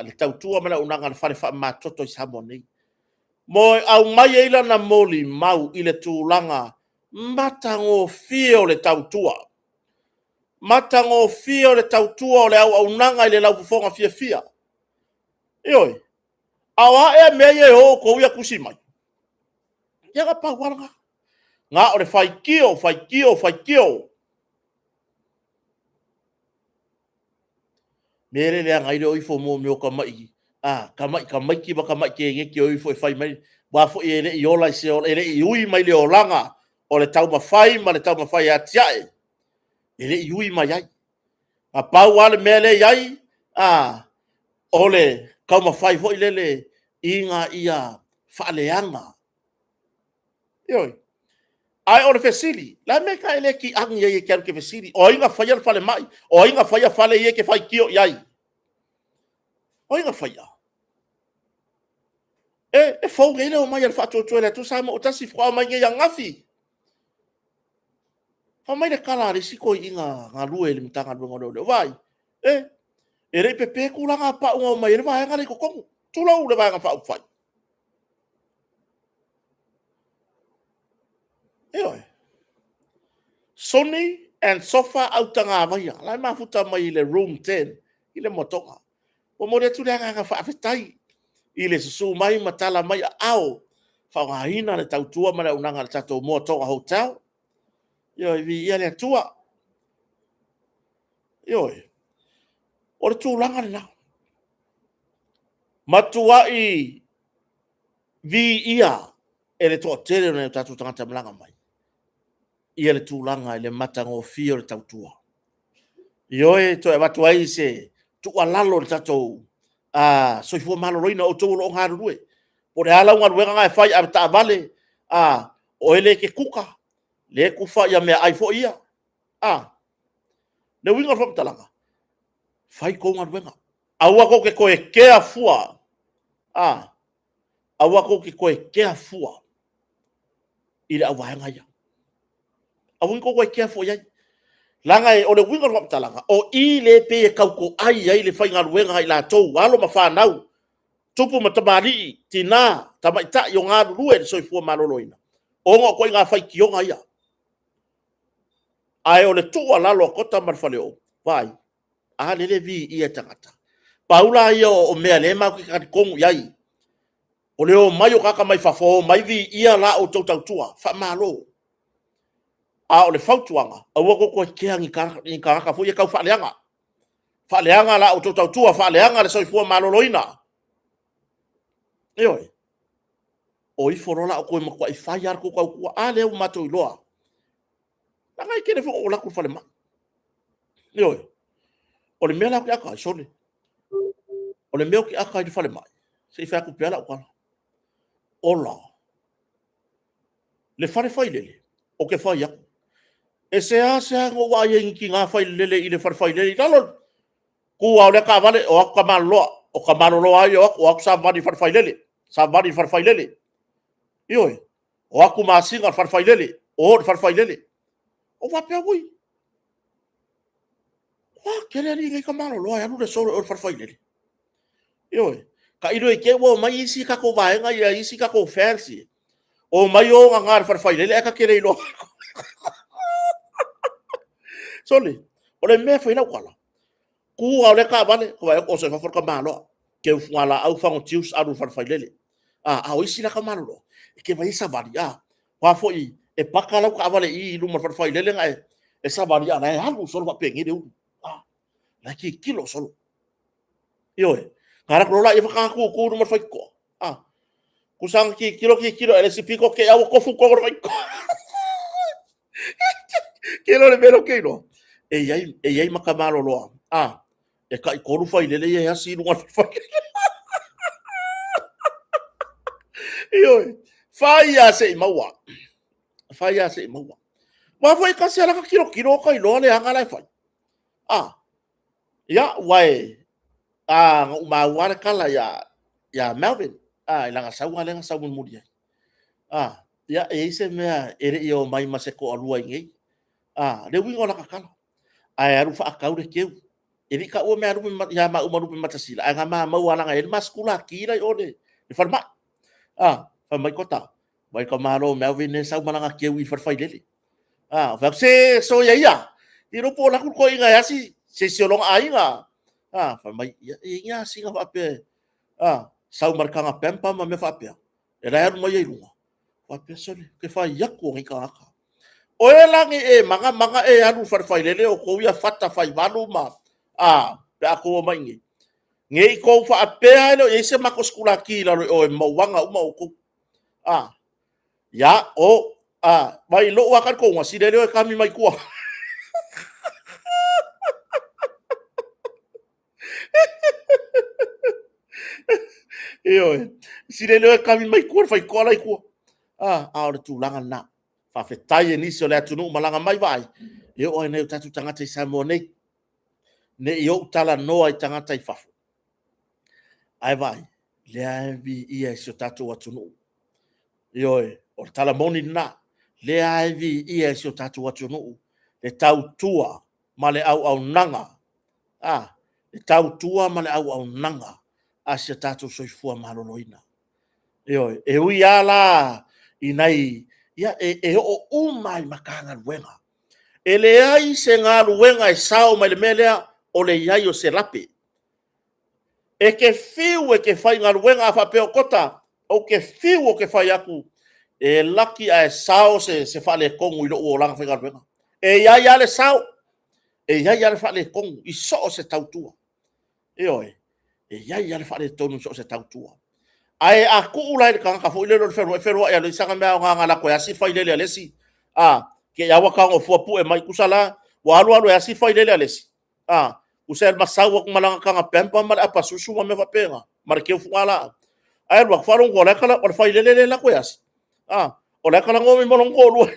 le tautua mana unanga le fa ma toto i samoni mo au mai ila na moli mau ile tu langa matango fio le tautua matango fio le tautua o le au nanga ile lau fonga fia ioi awa e me ye o ko ia kusimai ya ga pa wanga nga o le fai kio mere le nga ile o ifo mo me o ka mai ka mai ki ba ka mai ke nge ki o ifo fai mai wa fo ele i ola se o ele i ui mai le olanga o le tau mafai atiae ele i ui mai ai a pau ale mele ai ole kau mafai fo ilele inga ia faaleanga ioi ai o le fesili la me ka ele ki ang ye ke ke fesili o inga faia fale mai o inga faia fale ye ke fai kio yai o inga faia e fo ngene o mai al fatu to le tu sa mo tasi fo mai nge yang afi fa mai le kala ri siko inga ngalu ele mtanga ngo le vai e rei pepe kulanga pa o mai le vai ngale ko ko tu la u le vai nga fa fai ioi Sony and sofa autanga mai la ma futa mai le room 10 ile motonga o mo le tu le nga fa fetai ile su mai matala mai ao fa ngaina le tautua mara unanga le tato mo tonga hotel yo vi ia le tua yo o le tu langa na matua i vi ia ele to tele na tatu tanga mlanga mai ia le tu langa ile matango fio le tautua yo to e matua i se tu alalo le tato so fo malo roina o to lo ngaru rue o le ala ngaru nga fai a ta vale o ele ke kuka le kufa ia me ai fo ia le winga fo talanga fai ko ngaru nga awa ko ke ko e ke afua awa ko ke ko e ke afua ile awa nga ia awu ko ko e ke afua ia langa o le winga fo talanga o ile pe kau ko ai le fai ngaru nga ila to walo mafa nau tupu matamari tina tamaita yo nga rue so fu maloloina ongo ko nga fai kionga ia ai ole tu ala lo kota marfaleo vai le vi ia tangata paula ia o mea le ma ka kongu yai ole o mayo kaka mai fafo mai vi ia la o tau tua fa malo ole fautuanga a wo ko keangi ka fu ia ka fa leanga la o tau tua fa leanga le so fu maloloina ioi o i forola o ko ma ko i faiar ko ko ale o mato i loa la ngai kene fo o la ko fale ma ioi o le mela ko aka sole o le meo ki aka i fale mai se fa ku pela o kala ola le fare fai lele o ke fai ya e se ngo wa ye ki nga fai lele i le fare fai lele talo ku au le ka vale o ka malo ai o sa vani fare fai lele sa vani fare fai lele ioi o aku masinga fare fai lele o fare fai lele o va pe ui kele ni ka malo lo ya no le solo o fare fai lele ioi ka iro ke wo mai isi ka ko vai nga ia isi ka ko fancy o mai o nga fare fai lele ka kele lo sole o le me foi na kwala ku au le ka vale ko vai o se fa for ka malo ke fala au fa un tius aru fare fai lele au isi la ka malo ke vai sa varia wa foi e pakala ka vale i lu mar fai lele ngai e sa varia na halu solo pa pengi de la ki kilo solo yo ngara ko la e fa ku lu mar fai ko kusang kilo ele sipiko ke au kofu ko vai kilo le belo kilo e yai makamalo lo e kai koru fai lele e asi lunga fai io fai a se maua ma foi ka se la kilo kai lo le anga lai fai ya wai ma wala kala ya Melvin ilanga sau mudia ya se mea ere io mai maseko alua ngai le wingo la kakala ai aru fa akau de keu eri ka o me aru ya ma umaru pe matasila anga ma mau ala ngai maskula kira ode e farma fa mai kota vai ka maro Melvin ne sau malanga keu i farfai lele fa se so ya i ro po la ku ko inga asi se siolong ainga fa mai ia singa fa pe sau markanga pempa ma me fa pe era aru mai runga fa pe so ke fa yaku ngai ka o e langi manga aru farfai lele o ko ia fata fai malu ma pe ako mai ngi ko fa apea lo e se mako skula ki la o mawanga uma o ko ya o mai lo wa kan ko ngasi lele o kami mai kuah io si lele o kami mai kuah fai ko lai kuah ora tu langa na fa fetai ni so le tunu malanga mai vai e o ne tatu tangata i Samoa nei ne yo tala no ai tangata i fafu ai vai le ai ia so tatu atunu yo o tala moni na le ai ia so tatu atunu le tau tua ma le au nanga le tau tua ma le au nanga a se tatu soifua maloloina yo e ui ala inai ia o umai makanga wenga ele ai se ngā luenga e sao mai le melea o le iai o se lape e ke fiu e ke fai ngā luenga a whapeo kota o ke fiu o ke fai aku e laki a e sao se whale kongu i lo o langa whai ngā luenga e iai ale sao e iai ale whale kongu i so se tautua e iai ale whale tonu so se tautua ai a ku ulai le kanga fo ile lo feru ya le sanga mea nga la ko ya si fai le lesi ke ya wa kanga fo pu e mai kusala wa alu ya si fai le lesi usel masau ko malanga kanga pempa mal apa susu ma me fa penga mar ke fu ala ai lo fa ron ko la kala o fai le la ko ya si o la kala ngo mi molong ko lu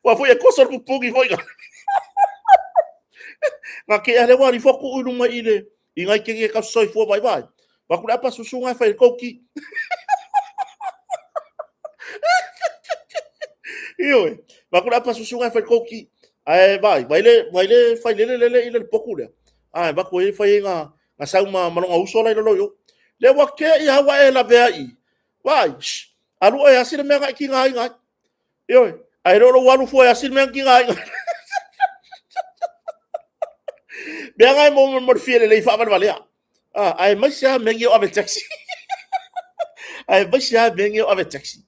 wa fo e ko so pu pu ki fo nga ke ale wa ri fo ku ulu mai ile ingai ke ka soi fo bye bye wa ku apa susu nga fai ko ki io ma ku apa susu nga fai ko ki ai vai le fai le ile poku le ba ko e fai nga sa uma malonga uso la lo yo le wa ke ia wa e la vai vai alu e asile me ki nga io ai ro wa lu fo asile me ki nga bia ngai mo fiele le fa valia ai mai sia mengi o ave taxi ai mai sia mengi o ave taxi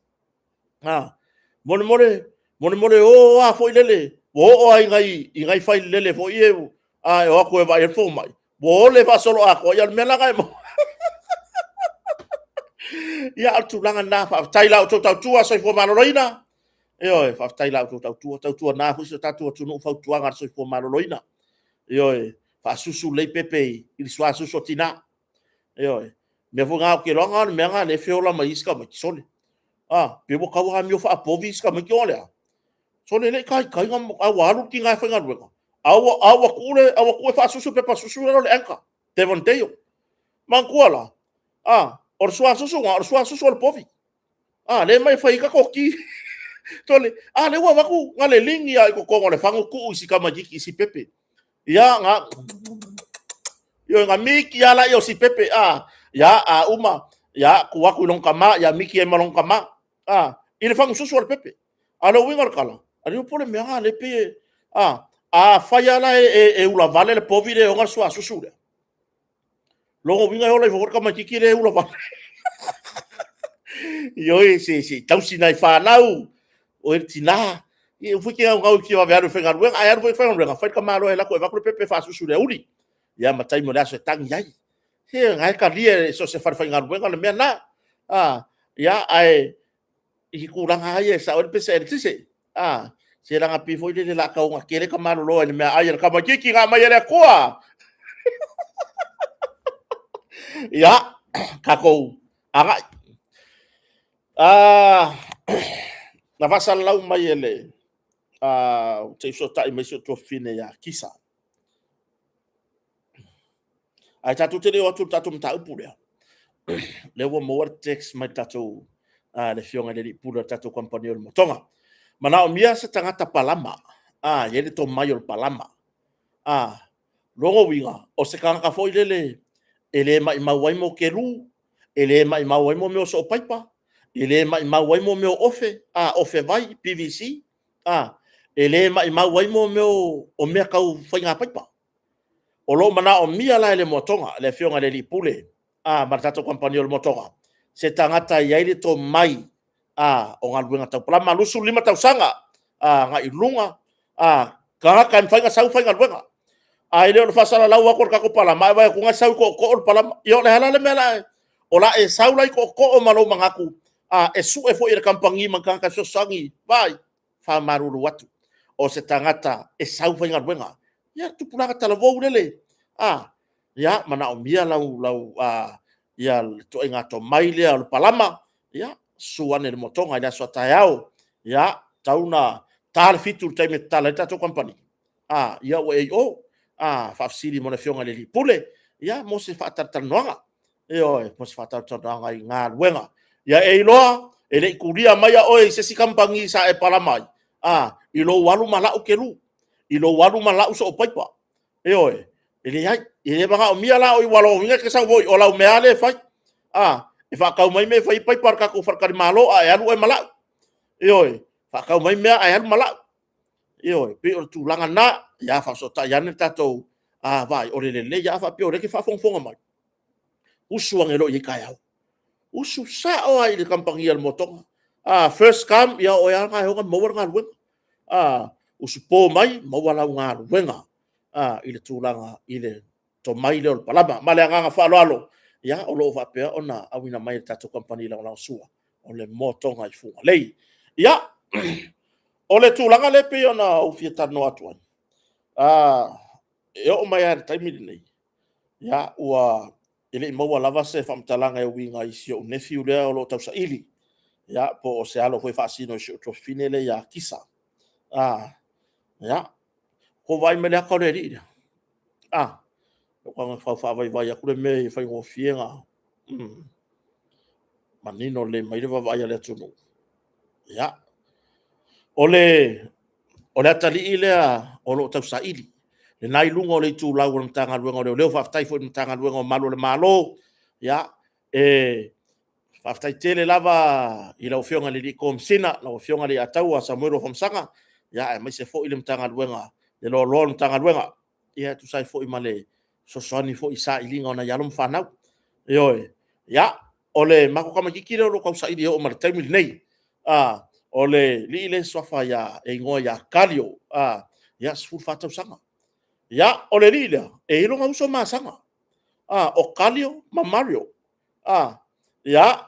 mon more o fo lele o ai ngai fai lele fo ie o ko vai fo mai bo le fa solo ko ya me la ngai mo ya tu langa na fa tai la to tu so fo maloloina io fa tai la to tu na fu so tatu tu no fa tu anga so fo maloloina io fa susu le pepe il soit susu tina me fu nga ke longa me nga le fiola mai ska ma sole pe bo ka wa mi fa povis ka ma kiole sole le kai ngam awaru ki nga fa nga ruega awa ku fa susu pe pa susu le enka te vonteio man kuala or sua susu le povi le mai fa ika koki tole le wa ku nga le lingi ai ko le fangu ku si ka ma jiki si pepe ya nga yo nga miki ala yo si pepe ya uma ya ku long kama ya miki e malong kama ile fang susu al pepe alo wingar kala ali pole me le pe faya la e ula vale le povile o ngal susu le logo winga yo le for kama kiki le ula vale yo si tausi nai fa nau o tina e fui que ngau ki wa veru fengar wen ai ru fengar wen fa ka malo ela ko va ko pepe fa susu le uli ya matai mo la so tang yai he ngai ka lie so se far fengar wen le mena ya ai i kuranga ai sa o pese e tise se langa pi foi le la ka unga kere ka malu lo ni me ai ka ma kiki nga mai le koa ya ka ko aga na vasa lau mai ele te so tai me so to fine ya kisa ai tatu te o tu tatu mta upule le wo mo text mai tatu le fionga le pula tatu company o motonga mana o mia se tangata palama ye le to mai o palama longo winga o se kanga foi lele ele mai mawai mo kelu ele mai mawai mo me so paipa ele mai mawai mo me ofe ofe vai PVC ele mai mawai mo me o me kau fainga paipa o lo mana o mia la le motonga le fionga le lipule martato company o motonga se tangata yaile to mai o ngalwenga tau palama lusu 5 tau sanga nga ilunga kanga kan fainga sau fainga lwenga ai le fasala lau ko ka ko palama vai ko nga sau ko palama yo le hala le mela ola e sau lai ko malo mangaku e su e fo ir kampangi mangka so sangi vai fa maruru watu o se tangata e sau fainga lwenga ya tu pula ka la vo lele ya mana o mia lau ya to inga to mai le al palama ya suane le motonga ya so tayao ya tauna tar fitur time talenta to company ya o fa sili mo na fionga le pule ya mo se fa tartanoanga mo se fa tartanoanga nga luenga ya e loa ele kuria mai o se si kampangi sa e palamai i lo walu mala o kelu i lo walu mala o so paipa ele ai ele banga o mia la o walo minga ke sa voi o la me ale fai e fa ka mai me fai pai par ka ko far ka malo e alu e mala fa ka mai me e alu mala pe o tu langa na ya fa so ta ya ne tato vai o le ya fa pe o le ke fa fonga mai usu ang elo i kaya usu sa o ai le kampangi al motonga first come ya o ya ka ho ka mo nga luenga usu po mai mo wala nga luenga ile tulanga ile to mai le palama male nga fa lo ya o lo fa pe ona awina mai tato company la sua o le motonga i fu lei ya o le tulanga le pe ona o fieta no atuan e o mai ar taimi nei ya ua ile mo lava se fam talanga e winga i sio nephew le o lo tau sa ili ya po o se alo foi fasino sio to finele ya kisa ya ko vai me le ko le ri ko fa vai ya kule me fai ngo fienga manino le mai le vai le tunu ya ole atali ile o lo tau sa ili le nai lungo le tu lau na tanga luenga le fa tai fo na tanga luenga malo le malo ya fa tai tele lava i la fionga le kom sina la fionga le atau a Samuel from sanga ya mai se fo ile tanga luenga le lo tanga luenga ya tu sai fo i male so soni fo i sa ilinga ona yalum fanau ya ole mako kama kikire lo ka sa ili o mar taimi nei ole li le sofa ya e ngo ya kalio ya sfu fata sanga ya ole li le e lo ngauso ma sanga o kalio ma Mario ya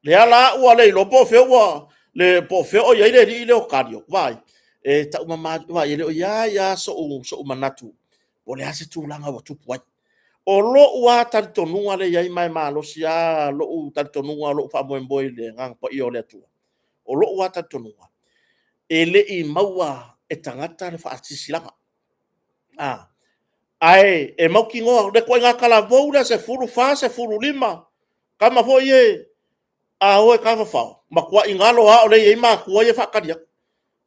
le ala o le lo po fe o le po fe o ya le li o kalio vai e ta ma vai le ya so manatu ole ase tu langa o tu puai o lo ua taritonunga le yai mai malo sia lo u taritonunga lo fa moemboi le ngang po i o le tu o lo ua taritonunga ele i maua e tangata le fa atisilanga ai e mau ki ngoa le koe ngā kala voura se furu fa se furu lima kama fo ye oe ka fafao ma kua ingalo ha o le yai ma kua ye whakaria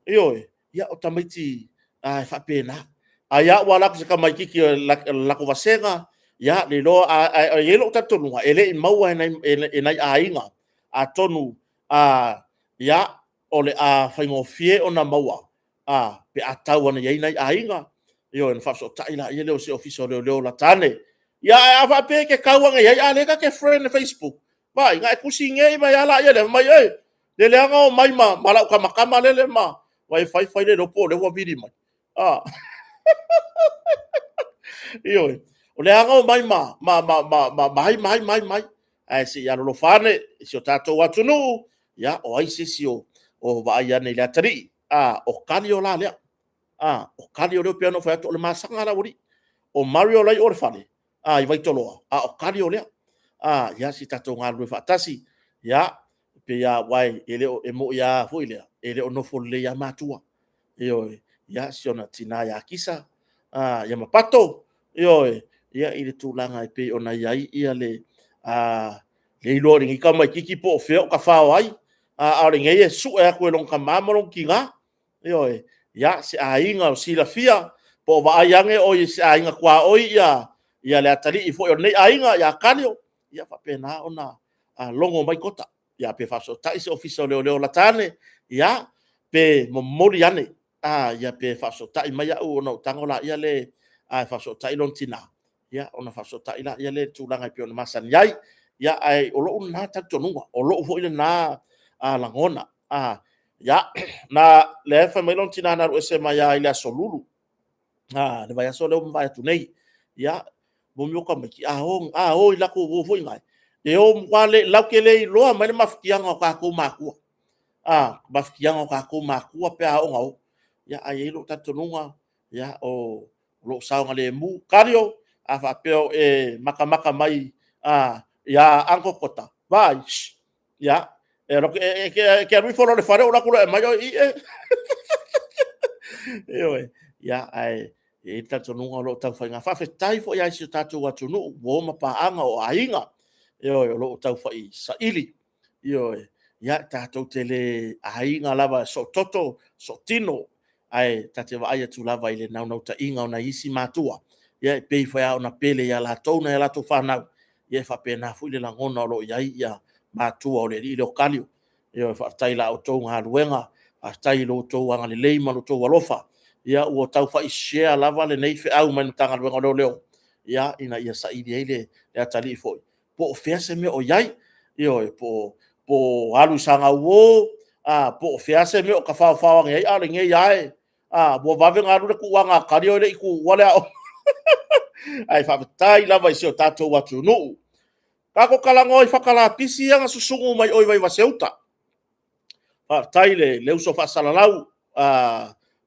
ia o tamaiti ai fa pena ya wala se kama kiki la ko vasenga ya le lo ye lo tatonunga ele i maua e nai ainga a tonu ya ole faingo fie ona maua pe atau ona ye nai ainga en fa so taila ye le o se office le la tane ya fa pe ke kawanga ye ale ka ke friend Facebook ba nga kusinge ba ya la ye le mai le nga mai ma mala ka makama le ma wifi le lo po le wa vidi mai o le anga mai mai ai se ya lo fane se o tatou atunu ya o ai se o vai ane le atari o kali o la le o kali o le pe no fa to le masanga la uri o Mario lai o le fane i vai tolo o kali o le ya si tatou ngalu fa tasi ya pe ya wai ele e mo ya foi le ele o no fo le ya matua yo ya si ona tina ya kisa ya mapato yo ia i le tūlanga i pe ona iai ia le le ilori ngi kama kiki po feo ka whao ai a ringa ia su e koe long ka mamarong ki ngā ia se a inga o sila fia po wa aiange o i se a inga kua oi ia le atari i fo o nei a inga ia kanio ia whapena ona longo mai kota ia pe whaso tai se ofisa o leo latane ia pe momori ane ia pe whaso tai mai au ona utangola ia le whaso tai lon tina ya ona fasota ila ya le tulanga i piona masan yai ya ai o lo na ta tonunga o lo fo ile na langona ya na le fa mai lon tina na ro se mai ya ile solulu le vai so le vai tu nei ya bo mi ko maki o ila ko bo fo ngai e o kwale la ke le lo mai mafianga ka ko maku mafianga ka ko maku pe a o ya ai lo ta tonunga ya o lo saunga le mu kario afa peo makamaka mai ya anko kota vai ya ke ri folo le fare ora kula mai ya ai tatu nunga lo tau whainga whawhe tai fo ia si tatu watu nu wo ma paanga o ainga lo tau whai sa ili ya tatu tele ainga lava so toto so tino ai tate wa aia tu lava ile nau ta inga ona isi matua ia pe fa ona pele ya la tona ya la to fana ia fa pena fu le langona lo ia matua o le ile o kalio ia fa tai la o to nga luenga a tai lo to anga le leima lo to walofa ia o tau fa share lava le nei fe au man tanga luenga lo leo ia ina ia sa ile ile le atali fo po fese me o yai po alu sanga wo po fese me o ka fa ngai a ngai yai bo va venga lu ku wanga kalio le ku wale ai fa tai lava isi o tatou watu no kako kalango i fakala pisi anga susungu mai oi vai vaseuta fa tai le uso fa salalau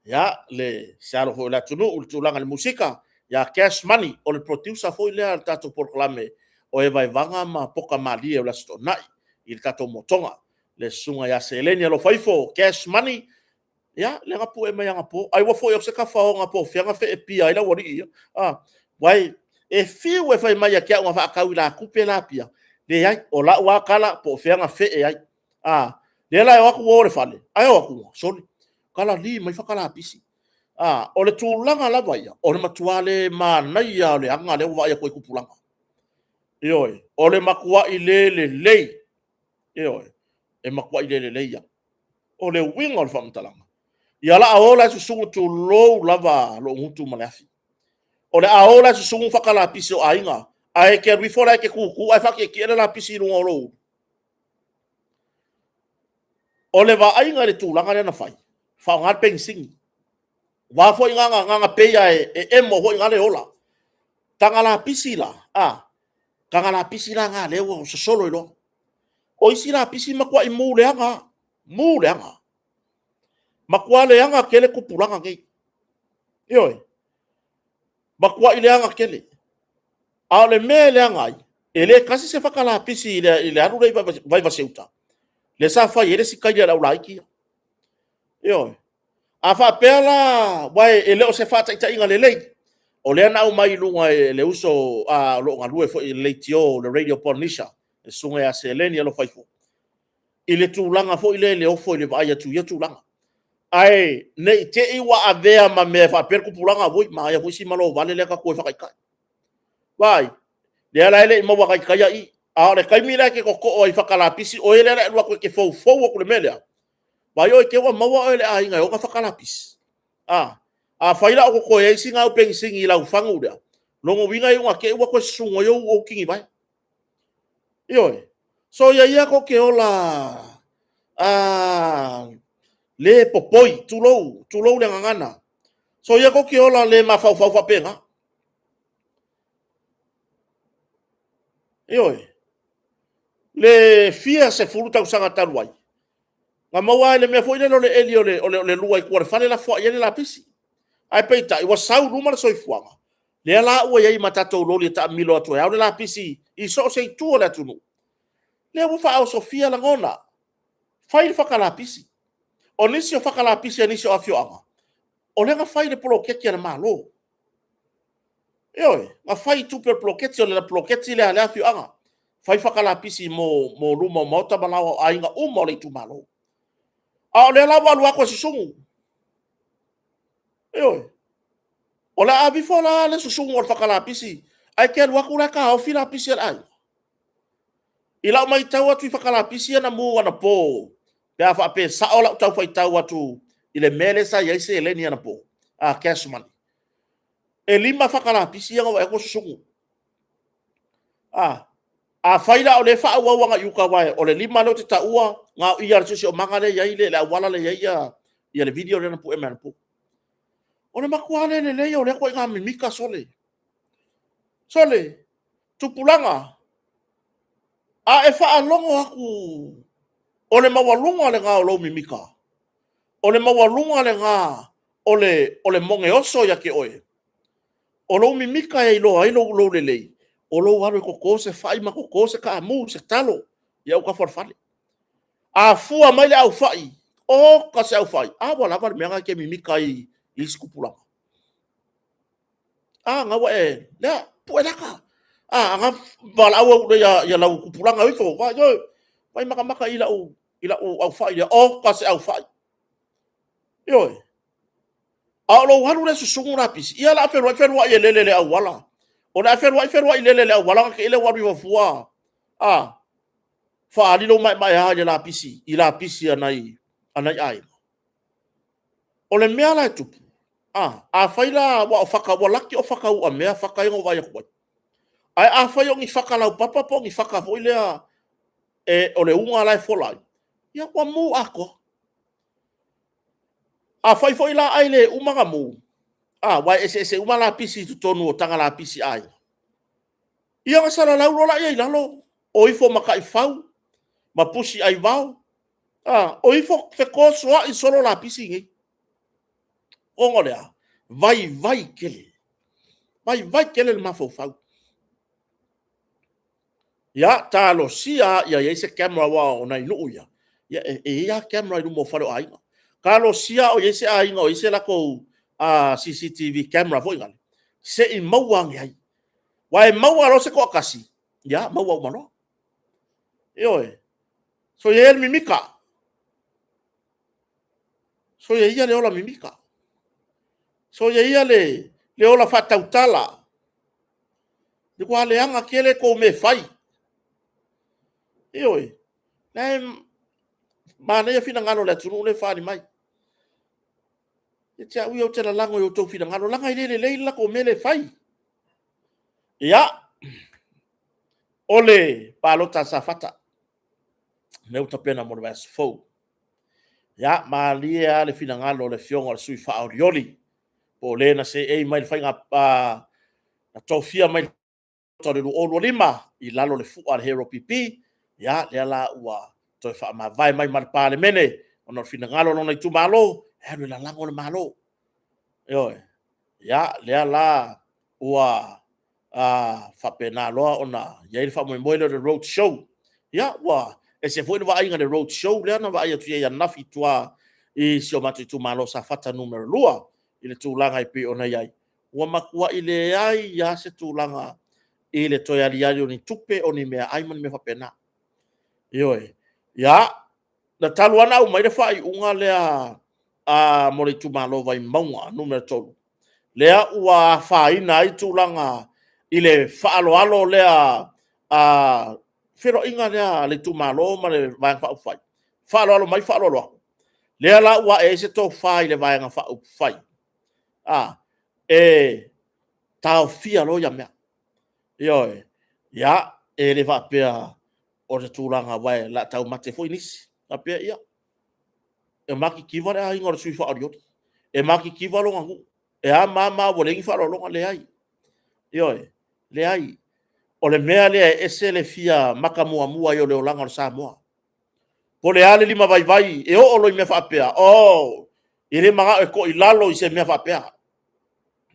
ya le salo ho la tunu ultulanga le musika ya cash money o le producer foi le tatou proclame o e vai vanga ma poka mali o la stonai il tatou motonga le sunga ya selenia lo faifo cash money ya le ngapu e mai ngapu ai wa foi o se ka fa ngapu fianga fe e pia ila wori wai e fiu e fai mai kia unha whaakau la kupe la pia le ai o la ua kala po whianga fe e ai le la e waku ore fale ai waku soli kala li mai whakala pisi o le tūlanga la vai o le matuale manai a le anga le vai koe kupulanga o le makua i le lei e makua i le lei o le winga o le whamtalanga ia la aola susungu tu lou lava lo ngutu maleafi o le aola susungu whakala pisi o ainga ai ke rifora ke kuku ai whake ki ere la pisi runga o lou o le va ainga le tūlanga le na whai whaongar pensingi wa fo nganga peia e mo ho ngale ola tanga la pisi la tanga la pisi la nga le o so solo lo o isi la pisi makwa i mule anga makwa le anga kele kupulanga ngai makwa ile anga kele a le mele anga ele kasi se fakala pisi ile aru vai vaseuta le sa fa ele sikai la ulaiki a fa pela wai ele o se fa ta inga le o le na mai lunga le uso lo nga lue fo le tio le radio ponisha e sunga ya selenia lo faifo ile tulanga fo ile o fo ile vai tu ya tulanga ai nei te iwa avea ma me fa per kupulanga voi ma ya voisi malo vale le ka ko fa kai vai le ala ele mo wa kai ya i a le kai mira ke ko o fa kala pisi o ele le wa ko ke fo ko le mele vai o ke wa mawa ele a inga o ka fakalapis a faila o ko e singa o peng singi la ufangu dia longo winga yo ke wa ko sungo yo o kingi vai so ya ko ke ola le popoi tulo le ngana so ya ko ke ola le mafau fa penga le fia se fulu tau sanga taluai nga maua le mea foi le le eli le lua i kuare fale la fo ia la pisi ai peita i wasau luma le soifuanga le ala ua ia i matatou loli ta milo atu au le la pisi i so se tu le tunu le ua fa o sofia la ngona fai fa kala pisi o nisi o fa kala pisi nisi o afioanga o le nga fai le poloketi ana malo Eoi, nga fai tu per ploketi o le ploketi le ale afioanga fai fa kala pisi mo luma mo ta balawa ainga mo le tu malo a le la wa lua ko susungu Eoi, o la abi fo la le susungu o fa kala pisi ai ke lua ku la ka o fila pisi ai ila mai tau atu fa kala pisi na mu ana po pe afa pe sa ola tau fai tau atu ile mele sa ia se le ni ana po a cash money e lima fa kala pisi nga wa ko susungu a faila o le fa wa nga yuka wa o le lima lo te taua nga ia se o mangale ia ile la wala le ia le video le na pu e man pu o le makuale le o le ko nga mimika sole tupulanga a e fa alongo aku o le mawalunga le nga o lo mimika o le mawalunga le nga o le monge oso ya ke oe o lo mimika e lo le o lo waro ko se fai ma ko se ka mu se talo ya o ka forfale a fua mai le au fai o ka se au fai a wala va me nga ke mimika i skupula a nga wa e la puelaka a nga bala au ya la kupula nga ifo va yo vai maka ila o au fai o ka se au fai yo a lo waro le susungu rapis ia la fe wa ye le au wala o na fer wa ile le wala ke ile wa ri fua fa ali lo mai ha la pisi ila pisi anai ai o le mea la tupu a faila wa faka wa laki o faka u a mea faka ngo vai ko ai a fai o ngi faka la papa po ngi faka foi le e o le unga la fola ia kwa mu ako a fai foi la ai le umanga mu wa ese uma la pisi tu tonu o tanga la pisi ai ia nga sala la lo la ia lalo o ifo maka ifau ma pusi ai vau o ifo fe ko soa i solo la pisi ngi o ngolea vai kele ma fo fau ya talo sia ya ese camera wa ona inu ya ya camera i mo falo ai kalo sia o ese ai ngo ese la ko CCTV camera fo ngal se i mawang ai wai mawa ro se ko kasi ya mawa mano so ye mimika so ye ia le ola mimika so ye ia le ola fatautala de kwa le anga kele ko me fai na mana ia fina ngalo le tunu le fani mai tia wi o te la lango yo to fina ngalo langa ile le la ko me le fai ya ole palota safata me uta pena mo vas fo ya malia le fina ngalo le fionga le sui fa orioli po le na se e mai fai nga na tofia mai to le o lima i lalo le fu al hero pipi ya le la ua to fa ma vai mai mar pa le mene ono fina ngalo no tu malo e le la lango le malo ya le la ua fa pena lo ona ya il fa mo le road show ya wa e se foi va inga le road show le na va ia tu ya nafi tua i sio matu tu malo sa fata numero lua ile tu langa i pe ona yai wa makua ile ai ya se tu langa ile to ya liali ni tupe oni me ai man me fa pena ya na taluana o mai le fai unga le mo le tu malo vai maunga numero tolu lea ua faina ai tulanga ile faalo alo lea fero inga lea le tumalo ma le vai fa fai faalo alo mai faalo alo lea la ua e se to fai le vai nga fa fai e tau fia lo ya me ya e le va pe o le tulanga vai la tau mate foi nis a pe ia e maki kiva le inga sui fa audio e maki kiva lo ngu e a mama wo le fa lo le ai le ai o le mea lea ese le fia makamuamua i o le olanga o Samoa. Po le ale lima vai e o loi mea whaapea. Oh, i le mga e ko i lalo i se mea whaapea.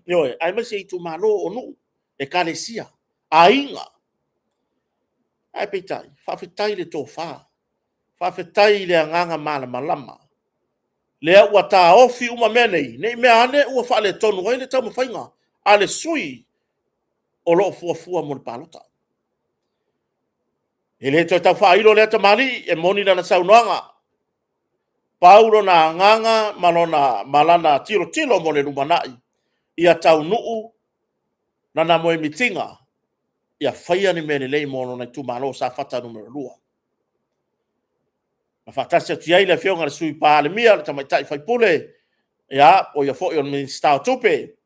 Ioe, ai mese i tu malo o nu, e kalesia, a inga. Ai peitai, whawhetai le tō wha. Whawhetai le anganga mana malama. Lea ua tā ofi uma mea nei, nei mea ane ua wha le tonu, wai le tau mawhainga, a le sui o loo fuafua mo le palota. E le tau whailo lea ta mali, e moni na saunoanga. Paulo na nganga, malona malana tilo mo le lumanai, ia tau nuu, na na moe mitinga, ia whaia ni mene lei mono na tu malo sa fata numero 2. Na fatasi atu iai le fionga le sui paale mia, le tamaitai whaipule, ia, o ia fo on min stau tupe,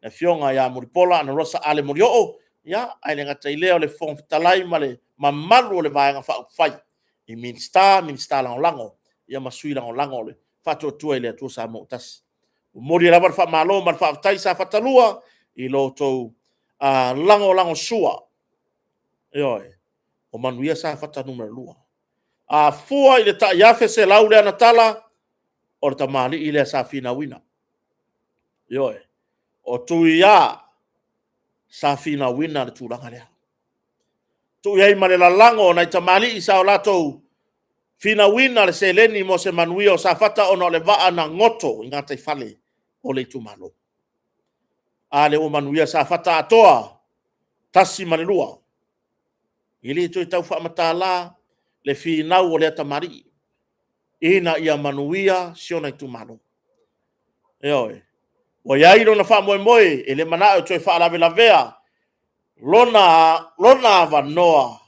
le fionga ia muripola, na rosa ale murioo, ia, ai le ngata ileo le fong talai ma le mamalu o le vaenga whai, i min star lango, ia masui lango le, fato tua ile atu sa mo tas. Mori la fa malo ma fa tai sa fatalua, i lo tou lango sua. Ioi, o manuia sa fata numero 2. A fua i le ta iafe se laule ana tala, o le tamali i le sa fina wina. Ioi, o tuia sa fina wina le tūranga lea. Tu iai ma le lalango na i tamali i sa o latou fina wina le se leni mo se manuia o sa fata ono le vaa na ngoto i ngata i fale o le tumalo. A le o manuia sa fata atoa, tasi manelua. Ili tu i tau whaamata la, le finau o le atamari. Ina ia manuia siona i tumalo. Eoi. O iairo na wha moe, e le mana o toi wha lavea. Lona vanoa.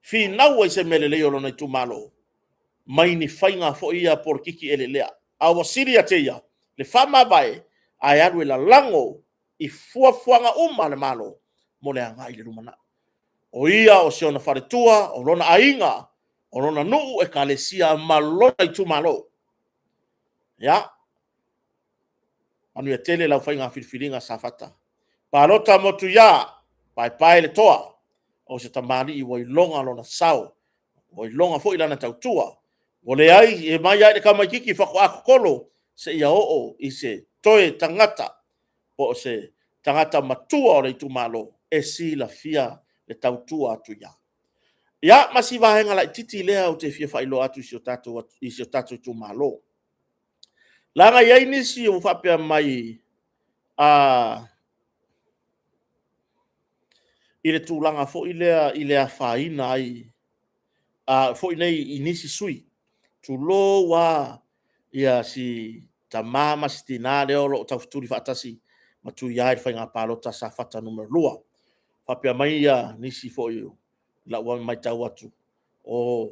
Finau ai se mele leo lona i tumalo. Mai ni whainga fo ia por kiki ele lea. Awa siria te ia. Le whama vai, ai aru e la lango i fuafuanga le malo. Mo le anga i le rumana. O ia o se ona wharetua, o lona ainga, o lona nuu e kalesia malona i tumalo. Ya. Anu e tele lau whainga whiriwhiringa sa fata. Palota motu ya, pai le toa, o se tamari i wailonga lona sao, wailonga fo ilana tautua. O le ai, e mai ai le kamaikiki whako ako kolo, se ia oo i se toe tangata, o se tangata matua o le tumalo, e si la fia le tautua atu ya. Ya, masi vahenga la titi lea o te fia whailo atu i si o tatu tumalo. Langa iai nisi o whapea mai i le tūlanga fo i lea whaina ai fo i nei i nisi sui. Tulo wa ia si tamama si tina leo lo tau futuri whaatasi ma tu iai whainga palota sa fata numero 2. Whapea mai ia nisi fo i la ua mai tau atu. O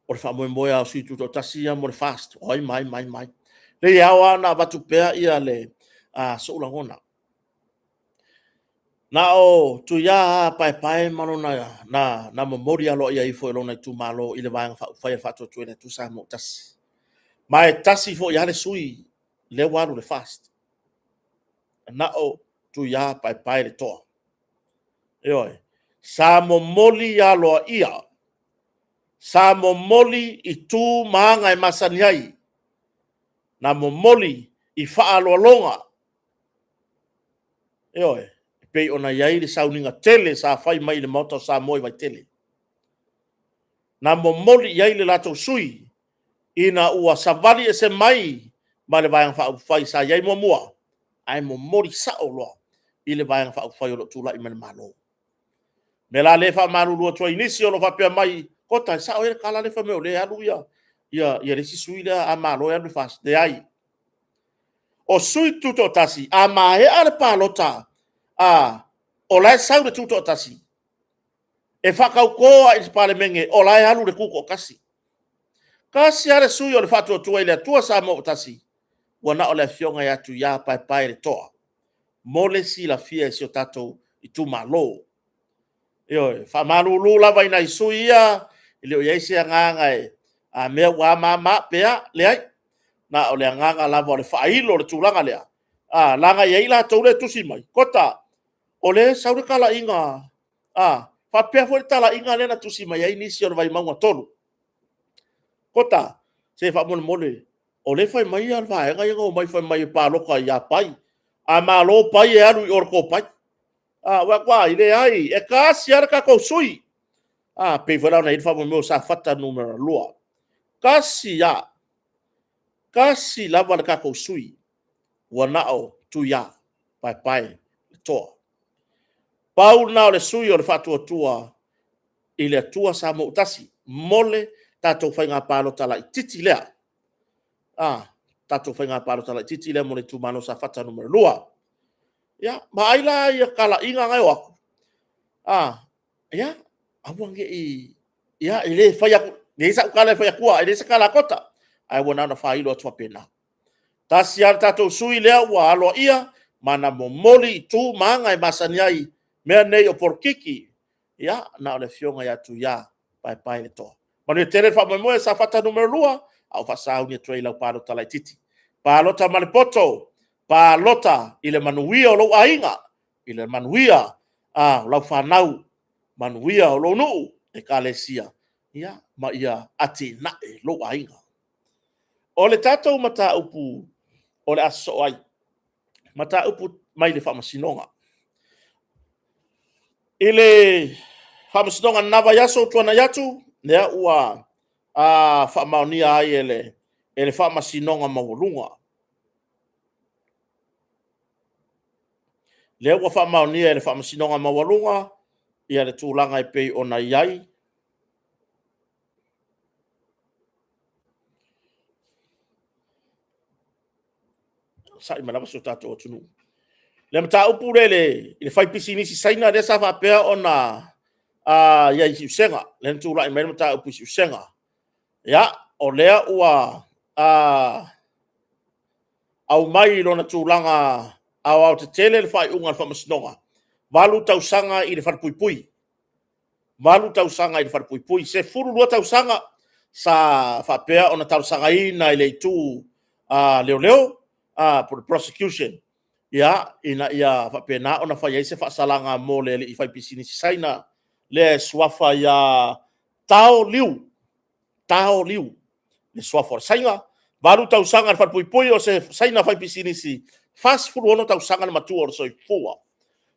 le wha moe au sui tuto tasi ia mo le fast. Oi mai. Le iawa na watu pea ia le soulangona. Na o tu ia pai malona na memori alo ia i fo lona tu malo i le vanga fa fatu tu le tu sa mo tasi. Mai tasi fo ia le sui le waru le fast. Na o tu ia pai le toa. Eoi. Sa momoli alo ia. Sa momoli i tu maanga e masani ai. Na momoli i whaalolonga. Eoi. Pei ona iai le sauninga tele sa fai mai le moto sa moi vai tele. Na momoli iai le lato sui. Ina ua savali e se mai. Ma le vayang whaupwhai sa iai mua. Ai momoli sa o loa. I le vayang whaupwhai o lo tula i mene malo. Me la le wha maru lua tua inisi o lo whapea mai. Kota sa o ere kala le wha meo le alu ia. Ia resi sui le a malo e anu fast. De ai. O sui tuto tasi. A mahe ale palota. O lai sau le tuto tasi. E whakau koa i pale menge. O lai alu le kuko kasi. Kasi are sui o le whatua tua i le tua sa mo tasi. Wana o le fionga i atu ia pai le toa. Mole si la fia e si o tatou i tu malo. Io fa malu lula vai na isuia ile o yesi nganga e me wa mama pea le ai na o le nganga la vo le failo le tulanga le langa ye la tole tusi mai kota ole saure kala inga fa pe fo tala inga lena tusi mai ai ni sio vai manga tolu kota se fa mon mole ole fa mai al va nga ngo mai fa mai pa lo ka ya pai a ma lo pai e alu or ko pai wa kwa ile ai e ka siar ka ko sui pe vola na ilfa mo sa fata numero lua kasi lava ka ko sui wanao tu ya pai to pau na le sui o le fatu tua ile tua sa mo tasi mole tato fainga palo tala titi lea tato fainga palo tala titi lea mole tu mano sa fata numero lua ya baila ya kala inga ngai wa ya awange ya ile faya ne sa kala faya kuwa ile sa kala kota ai wana na failo tua pena tasiar tato sui lea wa alo ia mana momoli tu manga e masaniai mea nei o porkiki ya na ole fionga ya tu ya pai le to manu tere fa mo sa fata numero lua au fa sa uni trailer palo tala titi palota malipoto palota ile manuia o lo ainga ile manuia lau fanau manuia o lo nu e kalesia ya ma ia ati na e lo ainga ole tato mata upu ole aso ai mata upu mai le famasinonga ile famasinonga nava yaso tuana yatu nea ua famaonia ai ele famasinonga mawulunga le ua famaonia ele famasinonga mawulunga ia le tūlanga i pei ona iai sai mana so tato tunu le mata upu le fai pisinisi saina de sa fa pe ona ia i senga le tula i mata upu si senga ya o lea ua au mai lona tūlanga au te tele le fai unga fa masnonga valu tausanga i le farpuipui valu tausanga i le farpuipui se furu lua tausanga sa fa pe ona tausanga ina i le tu leo for the prosecution ya ina ia fa pena ona fa se fa salanga mo le i fa pisini saina le swafa ya tao liu le swafa sainga baru tau sanga fa pui o se saina fa pisini si fast food ono tau sanga ma tu o so fua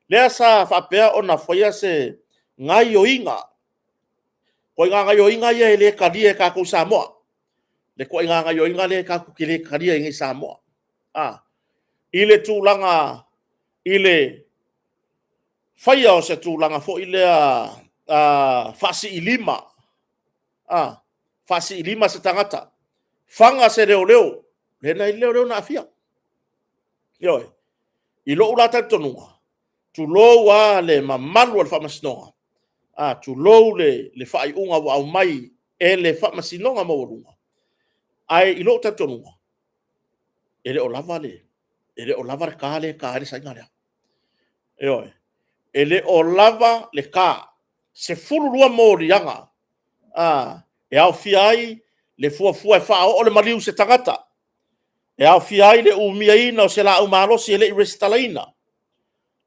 le sa fa pe ona fa se ngai o inga ko ngai o inga ye le kadia ka ko Samoa le ko ngai o inga le ka ku kile kadia ngi Samoa ile tūlanga ile whaia o se tūlanga fo ile fasi ilima fasi ilima se tangata whanga se leo lena i leo na afia ioi i lo ula tautonunga tu lo wa le mamalu al whamasinoga tu lo le whai unga wa au mai e le whamasinoga maurunga ai i lo tautonunga ele o lava le ele o lava ka le sainga lea ioi ele o lava le ka se fulu lua morianga e au fiai le fua e faa o le maliu se tangata e au fiai le umia ina o se la umalosi ele i restalaina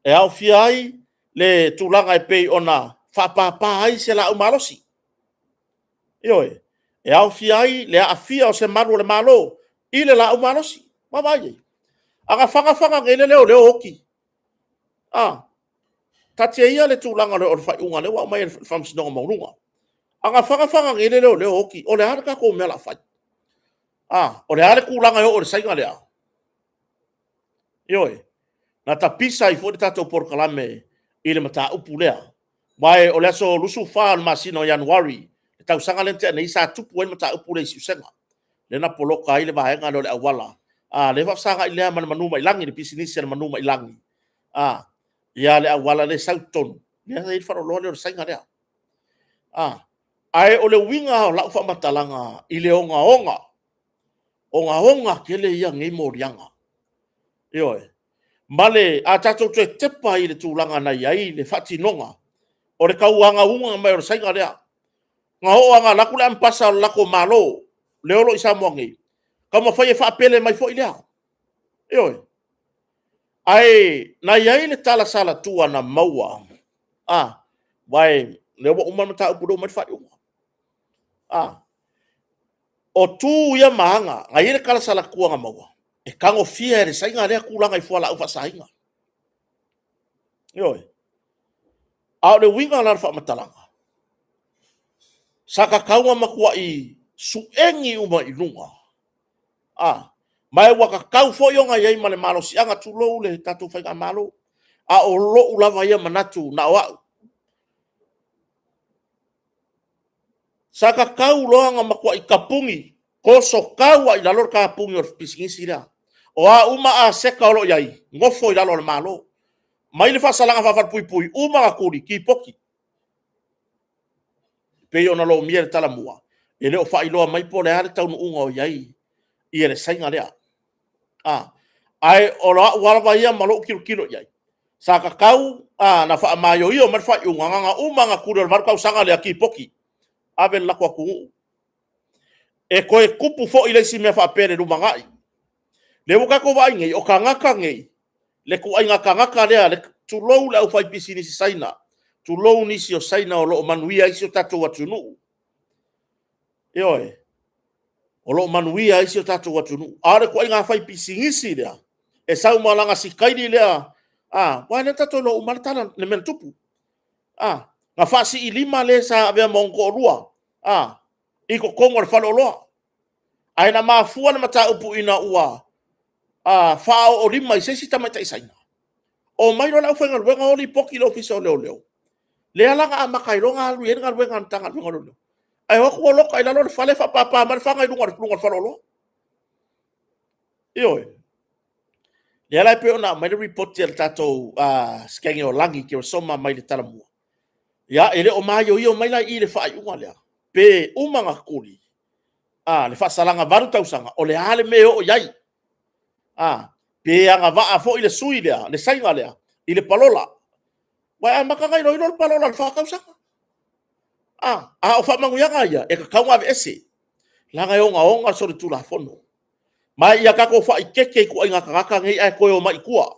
e au fiai le tulanga e pei ona whapapa ai se la umalosi ioi e au fiai le afia o se maru le malo i le la umalosi mawai aga fanga ngele leo hoki tatia ia le tūlanga le o le whaiunga le wa mai whamsinonga maurunga. Anga whanga ngele leo hoki, o le haraka ko mea la whai. O le hare kūlanga o le sainga lea. Ioi, na ta pisa i fōre tātou porkalame i le mata upu lea. Mai o le aso lusu whaa le masino Januari, le tau sanga lente ane isa tupu e mata upu le isi usenga. Le na poloka i le vahenga le awala. Le whasanga i lea manuma ilangi, le pisinisi le manuma ilangi. Ia le awala le sauton le ai faro lo le sainga lea ai o le winga o la fa matalanga i le onga ke le ia ngai morianga io male a tato te tepa i le tūlanga na ai le fatinonga o le kauanga unga mai o le sainga lea nga ho anga la kula mpasa la ko malo le olo isa mongi kama fa ye fa pele mai fo ilea io Ai, na yai le tala sala tua na maua. Vai, le wa uma mata upudo mai fai uma. O tu ia mahanga, ngai le kala sala kua nga maua. E kango fia e sainga lea kulanga i fuala ufa sainga. Yoi. Au le winga la fa matalanga. Saka kaunga makua i suengi uma i lunga. Mai waka kau fo yonga yai male malo si anga tulo le tatu whainga malo. O lo ulava ia manatu na wa. Saka kau loanga makua i kapungi. Koso kau i lalor kapungi or pisingisi rea. O uma a seka olo yai. Ngofo i lalor malo. Mai le fa salanga fa pui pui. Uma ka kuri ki poki. Pe ona lo mier tala mua. Ele o fa iloa mai po le hare taunu unga o yai. I ele sainga lea. Ai o la wala ia malo kilo yai. Saka kau na fa mayo io mar fa nga uma kuru mar kau sanga le ki poki. Ave la kwa ku. E koe kupu fo ile si me fa pere lu mangai. Le woka ko vai ngai o kangaka ngai. Le ku ai ngaka lea le tu lou le au fai pisini si saina. Tu lou ni si o saina o lo manuia isi o tatu watunu. Eoe. O lo manuia isi o tatu watunu. Are ko ai nga fai pisingisi lea. E sau malanga si kaini lea. Wane tato lo umartana le men tupu. Nga fasi i lima le sa avea mongo rua. Iko kongo le falo loa. Ai na mafua na mata upu ina ua. Fao o lima i sesi tamata isaina. O mai rola uwhenga luenga oli poki lo fisa o leo leo. Lea langa a makai ronga alu yenga luenga ntanga luenga leo. Ai hoku o loka ila lo le fale fa papa marifanga i lunga falo loa. Ioe. Lea lai pe ona mai le report ya tato skengi o langi ki o soma mai le talamua. Ya ele o mai o io mai lai i le fai unga lea. Pe umanga kuri. Le fa salanga varu tausanga o le hale me o yai. Pe anga va fo ile sui lea, le sainga lea, ile palola. Wai makanga ilo ilo palola le fa kausanga. O fa manguyanga ia e ka kaunga ave ese. Langa onga so le tula fono. Mai ia kako fa ikeke ku inga kaka ngai ai koe o mai kua.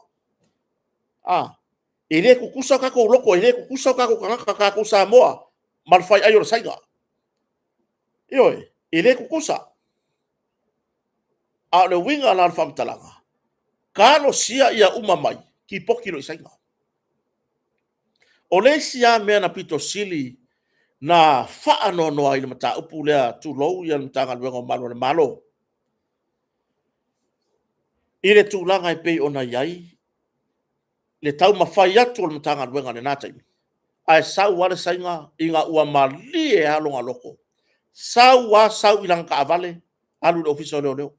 Ele kukusa kako loko, ele kukusa kako kaka sa moa. Malfai ayo le sainga. Ioe, ele kukusa. Le winga la fam talanga. Kalo sia ia uma mai ki poki lo isainga. O le sia mea na pito sili na faa no noa i mata upu lea tu lou ia mtanga luenga malo le malo. Ile tu langa i pei ona iai le tau mawhai atu o mtanga luenga le nātaimi. Ai sau wale sainga inga ua mali e halonga loko. Sau ilang ka avale alu le ofisa leo leo.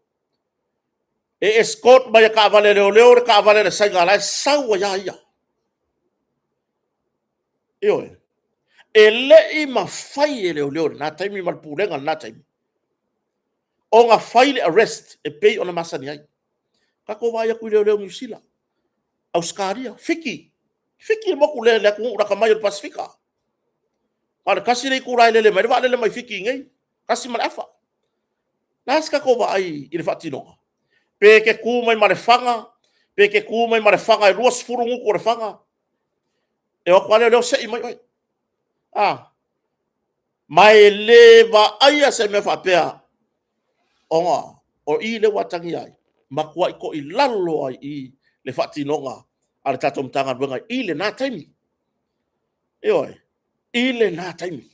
E escort mai ka avale leo leo re ka avale le sainga lai sau wa ia. Ioe. E lei mawhai e leo leo na taimi malpulenga na taimi. O nga whai arrest e pei ona masani ai. Kako vai aku leo leo New Zealand. Australia. Fiki moku le aku ura kamai o Pasifika. Para kasi rei kurai lele mai va lele mai fiki ngai. Kasi mal afa. Nas kako vai i le fatino. Pe ke ku mai marefanga, pe ke ku mai marefanga e ruas furungu ko refanga. E o kwale leo se i mai. Mai leva aia se me fa pea. Onga o i le watangi ai. Makua ko i lalo ai i le fatinonga ale tato mtanga luenga i le nā taimi. Eoi, i le nā taimi.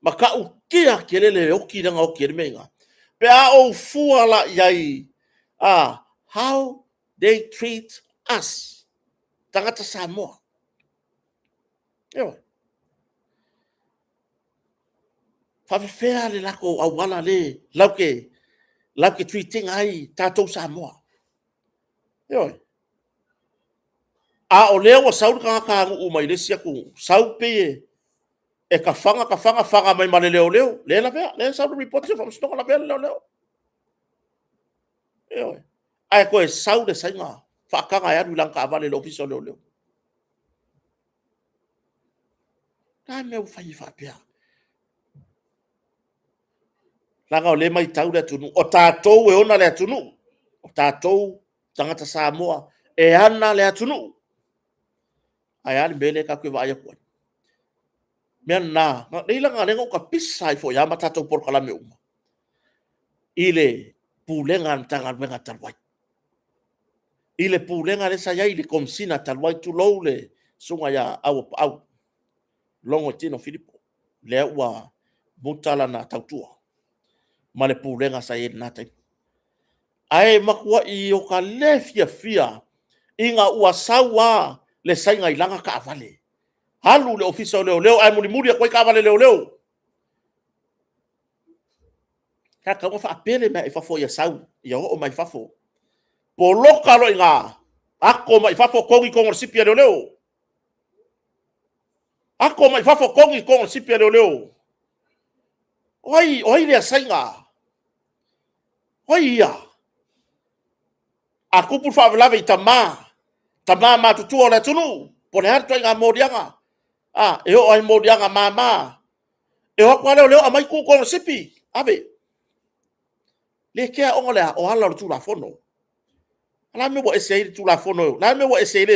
Maka ukia kelele oki nanga oki e menga. Pea o fuala iai. How they treat us. Tangata Samoa. Eoi. Whawhiwhea le lako awala le lauke treating ai tātou Samoa. Eoi. O leo wa sauru kanga umai le siaku. Sau pe e ka fanga mai male leo. Le la pea. Le sauru report se from stonga la pea leo. Eoi. Ai koe sau de sainga. Whakanga e adu lanka avale le ofisa leo. Ka mea ufai whapea. Langa o le mai tau le tunu. O tātou e ona le tunu. O tātou tangata Samoa e ana le atunu ai ali bele ka ke vai ko menna leila nga ka pisa fo ya matato por kala me uma ile pulenga tanga menga talwai ile pulenga le sa ile komsina talwai tu lole sunga ya au longo tino Filipo le wa mutala na tautua male pulenga sa ile na tai ai makua I o ka le fia inga ua sawa le sainga ilanga ka avale halu le ofisa leo ai muri ko ka avale leo ka ka fa apele me fa fo ya sau ya o mai fa fo poloka lo inga ako mai fa fo kongi ko sipia leo ako mai fa fo kongi ko sipia leo oi le sainga oi ya aku por favor lave tama ma tutu ole tunu pone harto inga modianga e o ai modianga mama e o kwa leo amai ku ko sipi abe le kia o le o hala tu la fono ala me wo ese tu la fono la me wo ese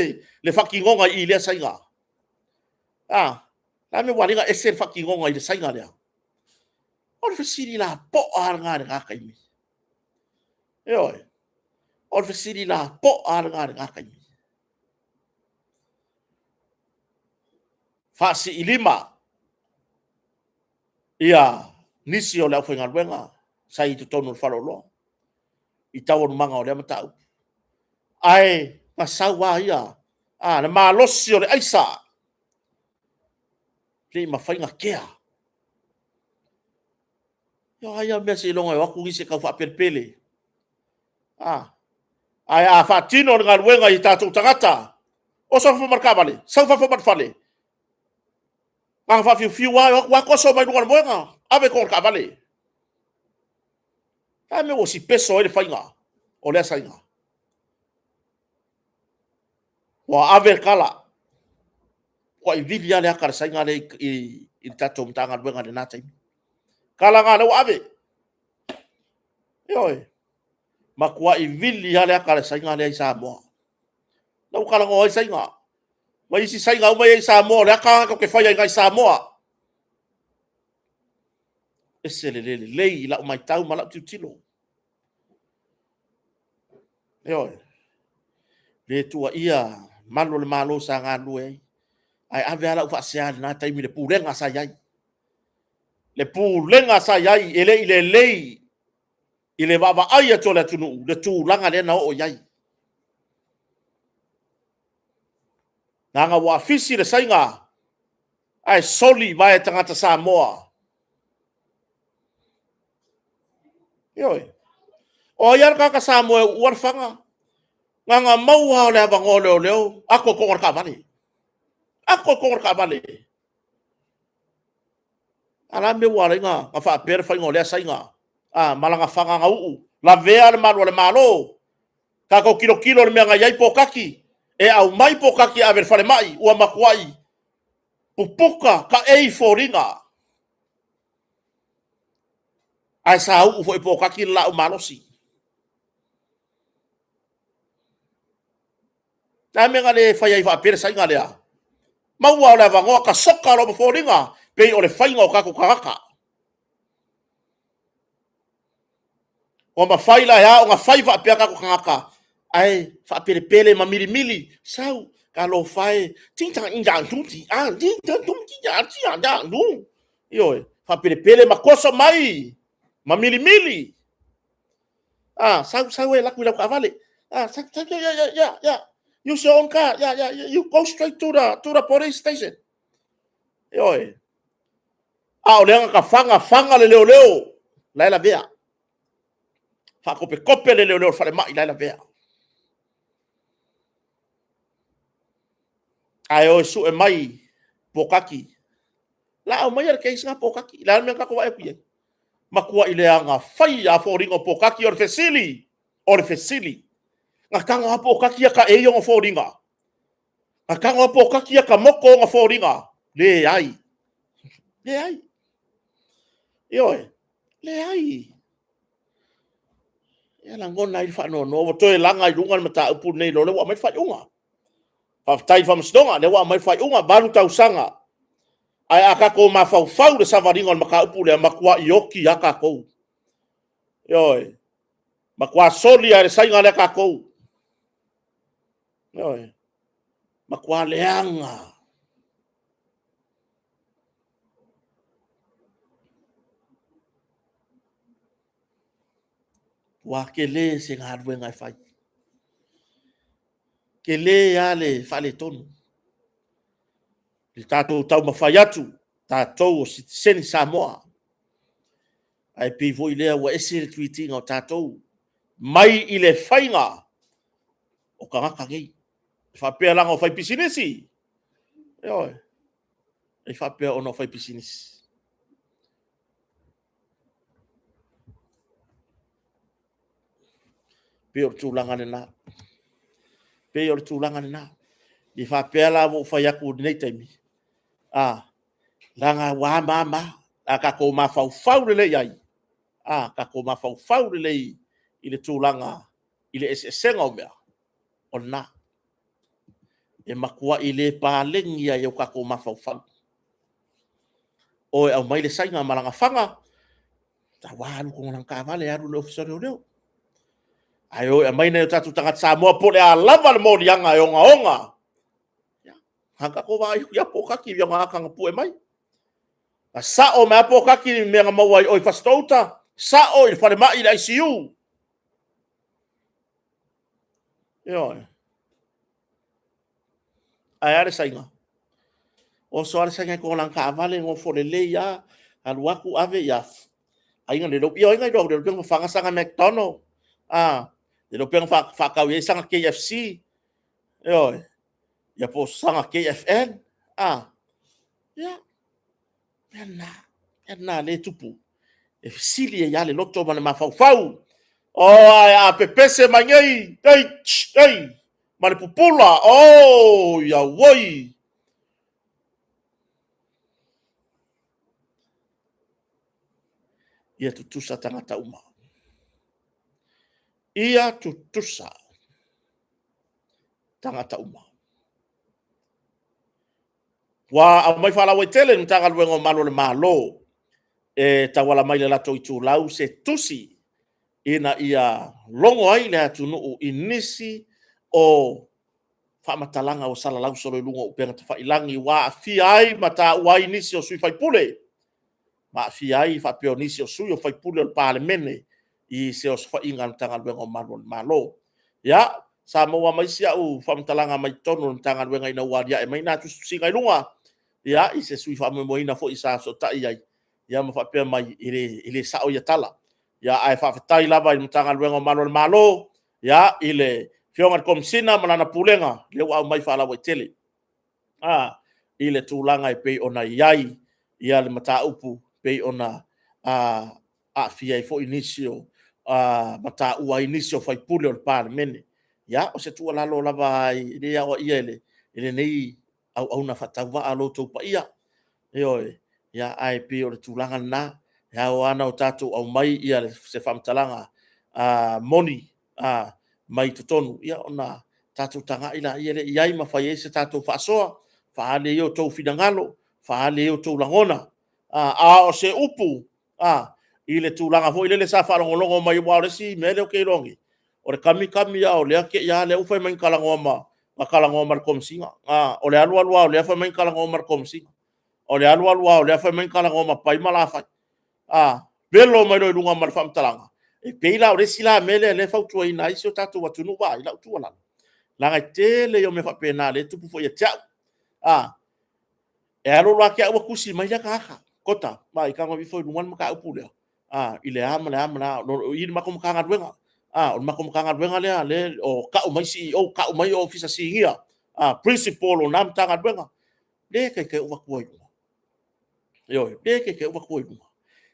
le fucking ngonga I le sainga la me wa linga ese fucking ngonga I le sainga le o le siri la po aranga nga kai mi yo o le siri la po aranga nga kai mi fa si ilima ia nisi o le fenga wenga sai tu tonu falolo I tawon manga o le matau ai pasawa ia na malosi o le aisa le mafainga kea yo ai me se longa wa ku se ka fa perpele ai a fatino ngal wenga I tatu tagata o so fa marka vale so fa fale ang fa fiu wa ko so mai ngal wenga ave ko ka vale me o si peso ele fainga o le sainga wa ave kala ko I vilia le akar sainga le I tatu mtanga wenga le natai kala ngale wa ave yo makua I vilia le akar sainga le Samoa na kala ngo sainga mai si sainga mai Samoa le akar ko ke fai ngai Samoa ese le la mai tau mala tilo yo le tua ia malo sa nganu ai ave ala fa sia na tai mi le pulenga sa yai le pulenga sa yai ile baba ai to le tunu le tu langa le na o yai nanga wa fisi le sainga ai soli vai tangata Samoa yo o yar ka Samoa war fanga nganga mau ha le bangolo leo ako ko ka vale ala me wala nga ka fa per fa ngole sainga malanga fanga ngau la vea le malo ka ko kilo le menga yai pokaki e au mai pokaki a ver fale mai o makwai pupuka ka e foringa ai sa u fo pokaki la o malosi ta menga le fa yai fa per sainga le mau wala vango ka soka lo foringa pe o le fainga o ka ko kaka o ma faila ya o nga faiva pe ka ko kaka ai fa pele ma mili sau ka lo fai tinta inja tuti tinta tuti ya nu yo fa pele ma koso mai ma mili sau e la ku ka vale ya you show on car you go straight to the police station yo o le ka fanga le leo la vea fa kope le leo fa le mai la vea ai o su e mai pokaki la o mai ke isa pokaki la me ka ko e pie makua ile anga fai a foringa pokaki or fesili nga kanga pokaki ka e yo foringa nga kanga pokaki ka moko nga foringa le ai yo le ai ia la ngona i fa no no to e langa i lunga mata upu nei lo le wa mai fa unga fa tai fa mstonga le wa mai fa unga baru tau sanga ai aka ko ma fa fa le savaringa maka upu le makua ioki aka ko yoi makua soli ai sai ngale aka ko yoi makua leanga wa ke le se ngadwe ngai fai ke le ale fa le tonu le tatou tau mawhai atu tatou o seni Samoa ai pe voi lea wa ese le tuitinga o tatou mai i le whainga o ka ngaka ngei whapea langa o whai pisinisi yoi e whapea ono whai pisinisi pe o tūlanga ne nā pe o tūlanga ne nā i whapea la mo whai aku nei taimi langa wā mama a ka ko ma fau le iai ka ko ma fau le i le tūlanga i le senga o mea o nā e makua i le pālengi a iau ka ko ma fau o e au mai le sainga malanga whanga ta wānu ko ngang ka vale aru le ofisori o leo ai o e mai nei tatu tanga Samoa po le a lava le mori anga e onga hanga ko vai ia po kaki ia nga kanga pu e mai a sa o me po kaki me nga mau ai o fastouta sa o i fale mai i ICU yo ai are sainga o so are sainga ko lang ka vale ngo fo le ya alu aku ave ya ai nga le do yo nga do le fanga sanga McDonald le do peng fa ka wi sanga KFC yo ya po sanga KFN ya na le tupu e sili ya le loto ma ma fau o a pepese mangai ei ma le pupula ya woi ia tutusa tangata uma ia tutusa tangata uma wa a mai fala wai tele ni taga luengo malo le malo e tawala mai le lato i tūlau se tusi ina ia longo ai le atunu inisi o whamatalanga o salalau solo i lunga o penga te whailangi wa fi ai mata ua inisi o sui whaipule ma fi ai whapeo nisi o sui o whaipule o parlemene i se o whainga ni tanga luengo malo le malo ya sa maua mai sia u whamatalanga mai tonu ni tanga luenga ina uaria e mai natu singa i lunga ya i se sui whamemoina fo i sa so tai ai ya ma whapea mai ile sao ia tala ya ai whawhetai lava i mtanga luenga malo le malo ya ile fionga komsina malana pulenga le au mai whala wai tele ile tūlanga i pei ona iai ia le mata upu pei ona fia i fo inisio mata ua inisio fai pule o le parlemene ya o se tua lalo lava i le au ia ile nei au na fatau a lo to pa ia ya ai pe o le tūlanga na ya o ana o tatu au mai ia se famtalanga moni mai totonu ia ona tatu tanga ila ia le iai ma fai se tatu fasoa fa ale yo to fidangalo fa ale yo to langona o se upu ile tūlanga fo ile le sa fa longo mai wa le si mele o ke longi o le kami ya o le ke ya le ufa mai kalangoma makalangoma komsinga o le alu o le fa mai kalangoma komsinga o le alu o le fa mai kalangoma pai mala fa belo mai do lunga mar fam talanga e peila o le sila mele le fa tu ina iso tatu watu nu ba ila tu wala la ga tele yo me fa pena le tu fo ya tsa e alu la ke wa kusi mai ya ka kota mai ka ngo fo lunga ma ka upu le ile amla no i ma kom ka ngadwenga o ma kom ka ngadwenga le o ka o mai CEO ka o mai officer singia principal o nam tanga ngadwenga le ke wa ko yo le ke wa ko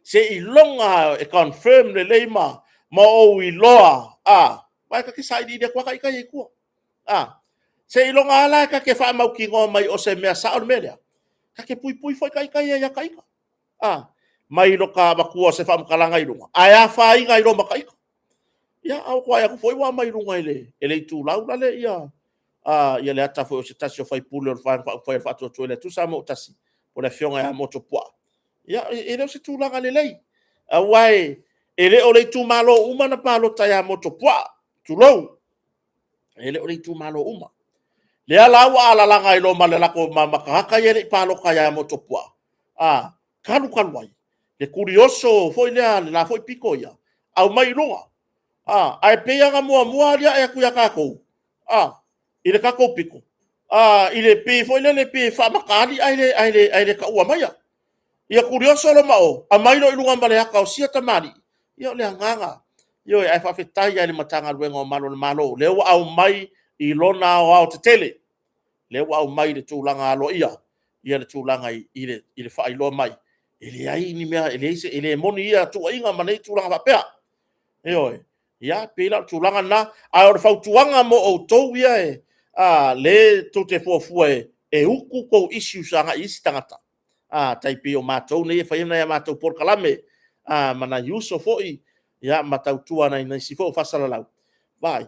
se i longa e confirm le leima ma o i loa vai ka ke sai di de kwa kai kai ku se i longa ala ka ke fa mau ki ngo mai o se mea sa o melia ka ke pui foi kai kai ya kai mai lo ka makua se fa kalanga i longa aya fa i ngai lo makai ia au kwa ia foi wa mai runga ele tu lau la le ia ia le ata foi o se tasi o fai pule o fai fa to le tu sa mo tasi o le fionga ia moto poa ia ele se tu langa le lei wai ele o le tu malo uma na palo ta ia moto poa tu lou ele o le tu malo uma le ala wa ala langa ilo male la ko mama ka ia palo ka ia moto poa kalu kalu ai le curioso foi le la foi piko ia au mai runga ai pe nga mua dia e ku ya kako ile kako piko ile pe foi le pe fa makali ai le ka ua mai ia curioso lo mao a mai no ilunga male ka o sia tamani ia le nganga ia ai fa fetai ai le matanga luenga malo le wa au mai I lona o te tele le wa au mai le tulanga alo ia le tulanga ile fa ilo mai ile ai ni mea ile moni ia tu inga manei tulanga papea oi ia pela tulanga na a o fa tuanga mo o to ia le to te fofua e uku ko issue sanga isi tangata tai pe o matou nei fa ina matou por kalame mana yuso foi ia matau tua na sifo fasala lau vai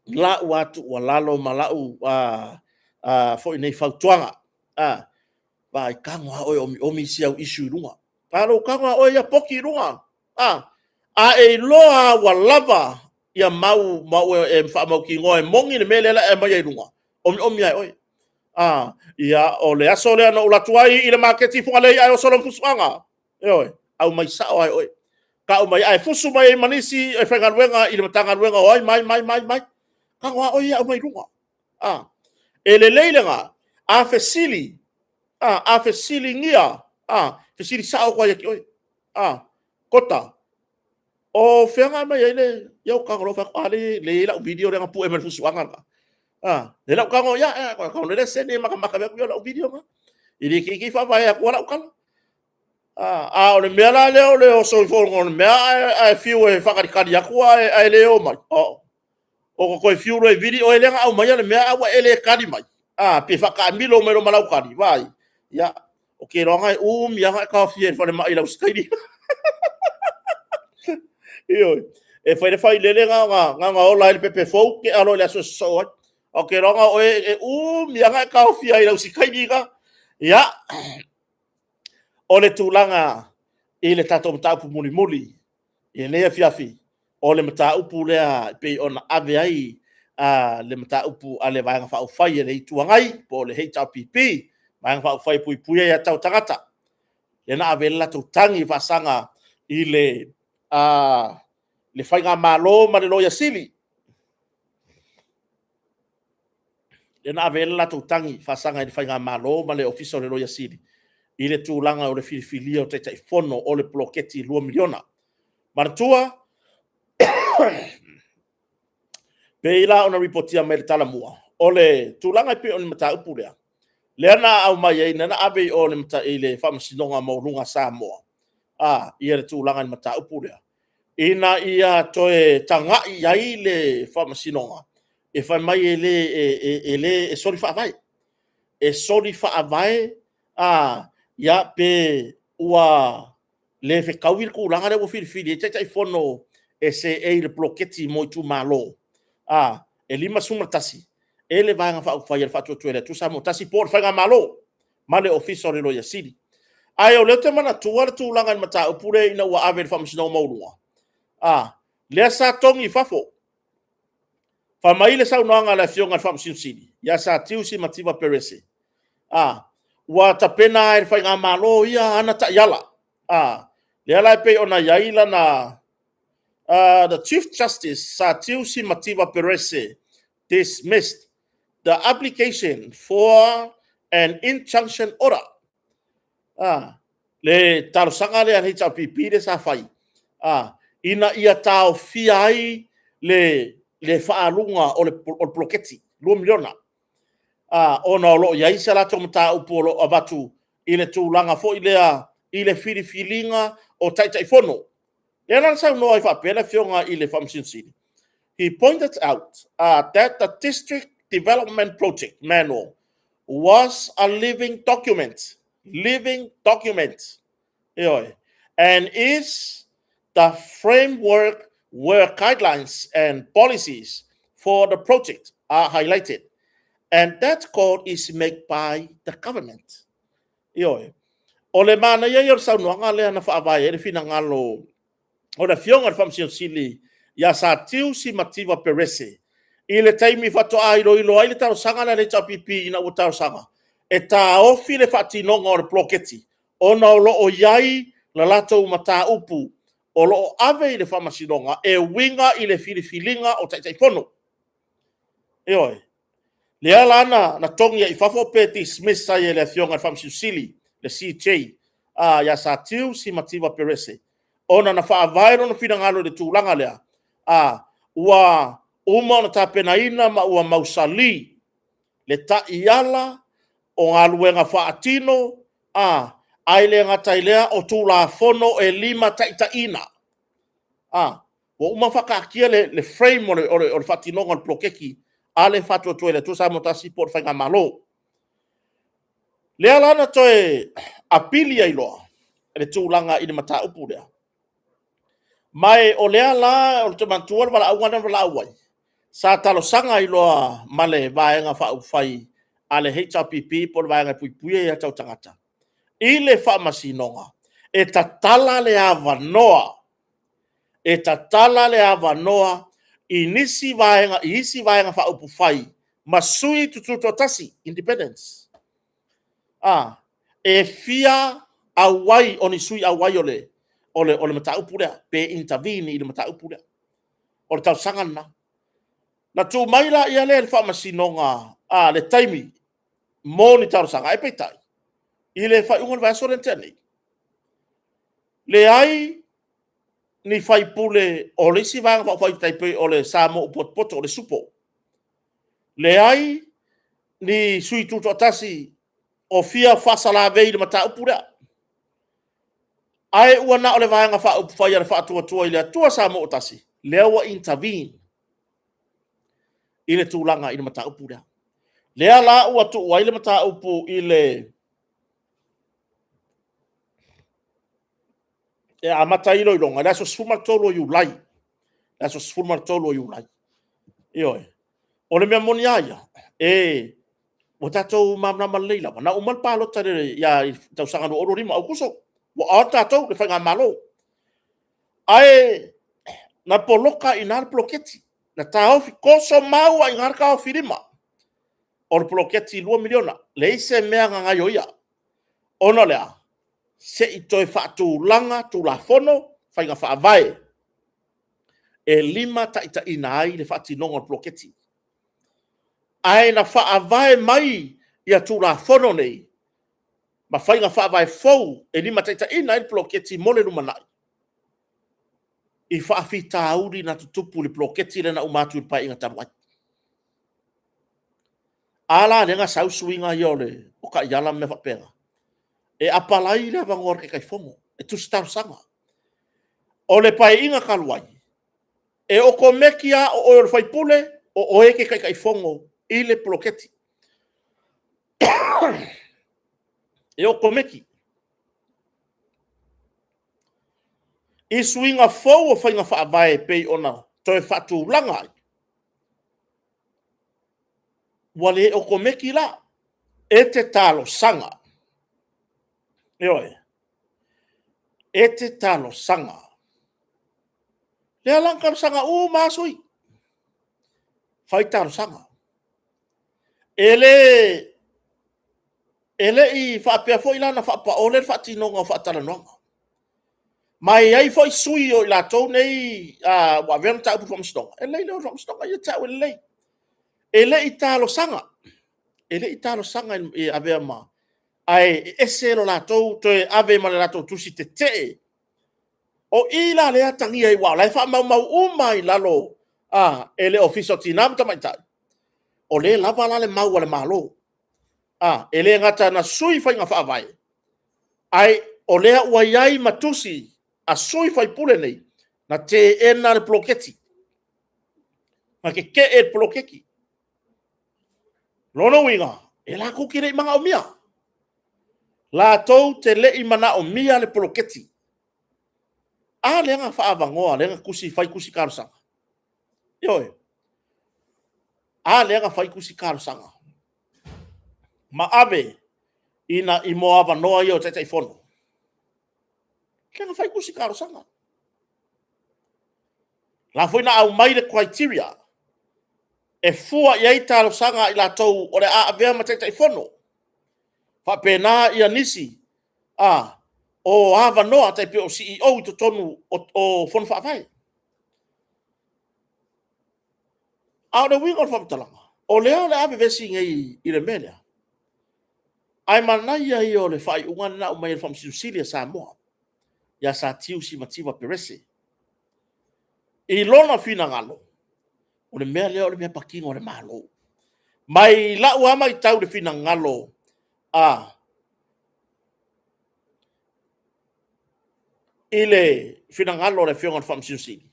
la watu walalo malau foi nei fa tuanga vai kangwa o mi sia issue runga palo kangwa o ia poki runga e loa wa lava ia mau e fa mau ki ngoe mongi ne mele la e mai runga o mi ai oi ia o le aso le no la tuai ile marketi fu ale ai o solo fusuanga oi au mai sa ai oi ka o mai ai fusu mai manisi e fa wenga ile matanga wenga oi mai ka wa oi au mai runga ele leilenga a fesili ngia fesili sa o kwa yaki oi kota o fenga mai ele yo ka ro fa ali le la video le ngapu e mer fusuanga le la ka ngo ya ka le se ne maka yo la video ma ili ki fa vai ko la ka o le mela le o so fo ngon me ai fiu e fa ka ya ko ai le o mai o ko fiu le video ele nga o mai le me a ele ka di mai pe fa ka milo me lo malau ka di vai ya o ke ro ngai ya ka fi fa le mai la uskaidi io e fai le fai lele nga ola le pepe fou ke alo le so o ke ronga o mianga ka ofia ila usikai diga ya o le tulanga i le tato mtaupu muli i le fiafi o le mtaupu le pe ona ave ai le mtaupu ale vanga fa ofai le tuangai po le HRPP vanga fa ofai pui ya tau tangata le na ave la tangi fa sanga i le whainga malo ma le loia sili. Le na avela la tautangi whasanga i le whainga malo ma le ofisa o le loia sili. I le tūlanga o le filifilia o te taifono o le ploketi 2 miliona. Maratua, pe ila ona ripotia me le talamua. O le tūlanga i pe o le mata upu lea. Le ana au mai ei, nana abe o le mata i le whamasinonga maurunga Samoa. I le tūlanga i mata upu lea. Ina ia toe tangai ai le whamasinonga. E whai mai e sori whaavai. E sori whaavai, ia pe ua le whekauir ku langa le o whiriwhiri. E teitai whono e se e le bloketi mo i tu malo. E lima sumatasi. E le vanga whai e whatu tuele. Tu sa mo tasi por whainga malo. Male ofiso re loia siri. Ai o leo te mana tuara tu langa ni mata upure ina ua ave le whamasinonga maurunga. Le sa tongi fafo. Fa mai le sa unanga la fionga fam sinsini. Ya sa tiusi mativa perese. Wa tapena e fa nga malo ia ana ta yala. Le ala pe ona yaila na the Chief Justice sa tiusi mativa perese dismissed the application for an injunction order. Le tarosanga le anita pipi de sa fai. Ina ia tau fiai le whaalunga o le ploketi, 2 miliona. Ona o lo ia isa la tō mata upolo abatu i le tūlanga fo i le whiriwhilinga o taitai whono. E ana sa no ai whapela fionga i le whamsinsini. He pointed out that the District Development Project Manual was a living document, and is the framework where guidelines and policies for the project are highlighted. And that call is made by the government. Ioe. O le mana ia yor sau noanga lea na whaavai e fina ngalo o le fionga whamsio sili ia sa tiu si mativa perese. I le taimi whato a ilo ai le tau sanga na le tau pipi ina o tau sanga. E ta ofi le whati nonga o le ploketi. Ona o lo o iai la lato mata upu. O lo o ave i le whamasinonga e winga i le filifilinga o taitai pono. Ioe. Le alana na tongi i fafo peti Smith sa ye le fionga whamsio sili. Le CJ, ya sa tiu si mativa perese. Ona na whaavairo na whina le tūlanga lea. Ua uma na tapenaina ma ua mausali. Le ta iala o ngā luenga whaatino. Aile ngatai lea o tūla fono e lima taitaina. Wa uma whakaakia le frame o le whatinonga le plokeki. Ale whatua tue le tusa motasi por whainga malo. Lea lana toe apili ai loa, le tūlanga i le mata upu lea. Mai o lea la, o le tamantua wala auana wala auai. Sa talo sanga i loa male vaenga wha ufai a le HRPP po le vaenga puipuia i atau tangata. I le wha masinonga, e tatala le avanoa, i isi vaenga wha upu fai, masui tututo tasi, independence. E fia awai oni sui awai ole mata upulea pe intervene i le mata upulea ole tau sangana na tu maila ia le whamasinonga le taimi mo ni tau sanga e peitai i le whai ungan vaso le tene le ai ni whai pule ole si vanga whai taipe ole samo upot ole supo le ai ni sui tuto tasi o fia fasala vei le mata upura. Ai ua na ole vaenga wha upwhai ala wha atua i le atua sa mo otasi. Lea ua intervene i le tūlanga i le mata upura. Lea la ua tu ua i le mata upu i le e a mata ilo i longa. Lea so sfuma tolo i ulai. Ioe. O le mea moni aia. Wa tatou mamna leila na umal palo tare ya tau sanga no orima au kuso wa tatou le fanga malo ai na poloka inar ploketi na tao fi koso mau ai ngarka o firima or ploketi 2 miliona le se mea nga yoia ona lea se itoi fatu langa tu la fono fanga fa vai e lima ta ina ai le fati no ploketi ai na whaavae mai ia tūra whono nei. Ma whainga whaavae fau e lima taita ina i ploketi mole rumanai. I whaafita auri na tutupu li ploketi le na umatu i pai inga taruai. Ala lenga sausuinga i ole o ka iala me whapera. E apalai le avangor ke kai whomo. E tustaru sanga. O le pai inga kaluai. E o ko mekia o oe whaipule o oe ke kai whomo i le ploketi. E o komeki. I suinga fau o whainga whaavae pei ona toe whatu langai. Wale o komeki la. E te talo sanga. Eoe. E te talo sanga. Lea langkar sanga masui. Whai talo sanga. Ele i whapea fo ilana whapa ole whatinonga o whataranoanga. Mai ai foi sui o la tau nei wa vena tau pu famstonga. Ele le famstonga ia tau ele. Ele i talo sanga. I ave ma. Ai ese lo la tau to ave ma la tau tusi te. O ila le atangia i wa la fa mau umai lalo. Ele officer tinam tamaitai. O le lava la le mau le malo. Ele ngata na sui fai nga whaavai. Ai o lea ua iai matusi a sui fai pule nei na te ena le ploketi. Ma ke e plokeki. Lono winga, e la kukire i manga o mia. La tau te le i mana o mia le ploketi. a lenga fa avangoa lenga kusi fai kusi karusanga yo a lenga fai kusi karusanga ma ave ina imo ava noa yo te fono lenga fai kusi karusanga la foi na au mai le criteria e fua ia ita sanga ila tau o le a avea ma te fono fa pena ia nisi o ava noa te pe o CEO i to tonu o fono fa vai au de wingo fa talanga o le ave vesi ngai i le mele ai manai ia i o le fai unga na o mai le famsiu silia sa moa ia sa tiu si mativa perese i lona fina ngalo o le mea leo le mea pakinga o le malo mai la ua mai tau le fina ngalo ile fina ngalo le fionga le famsiu sili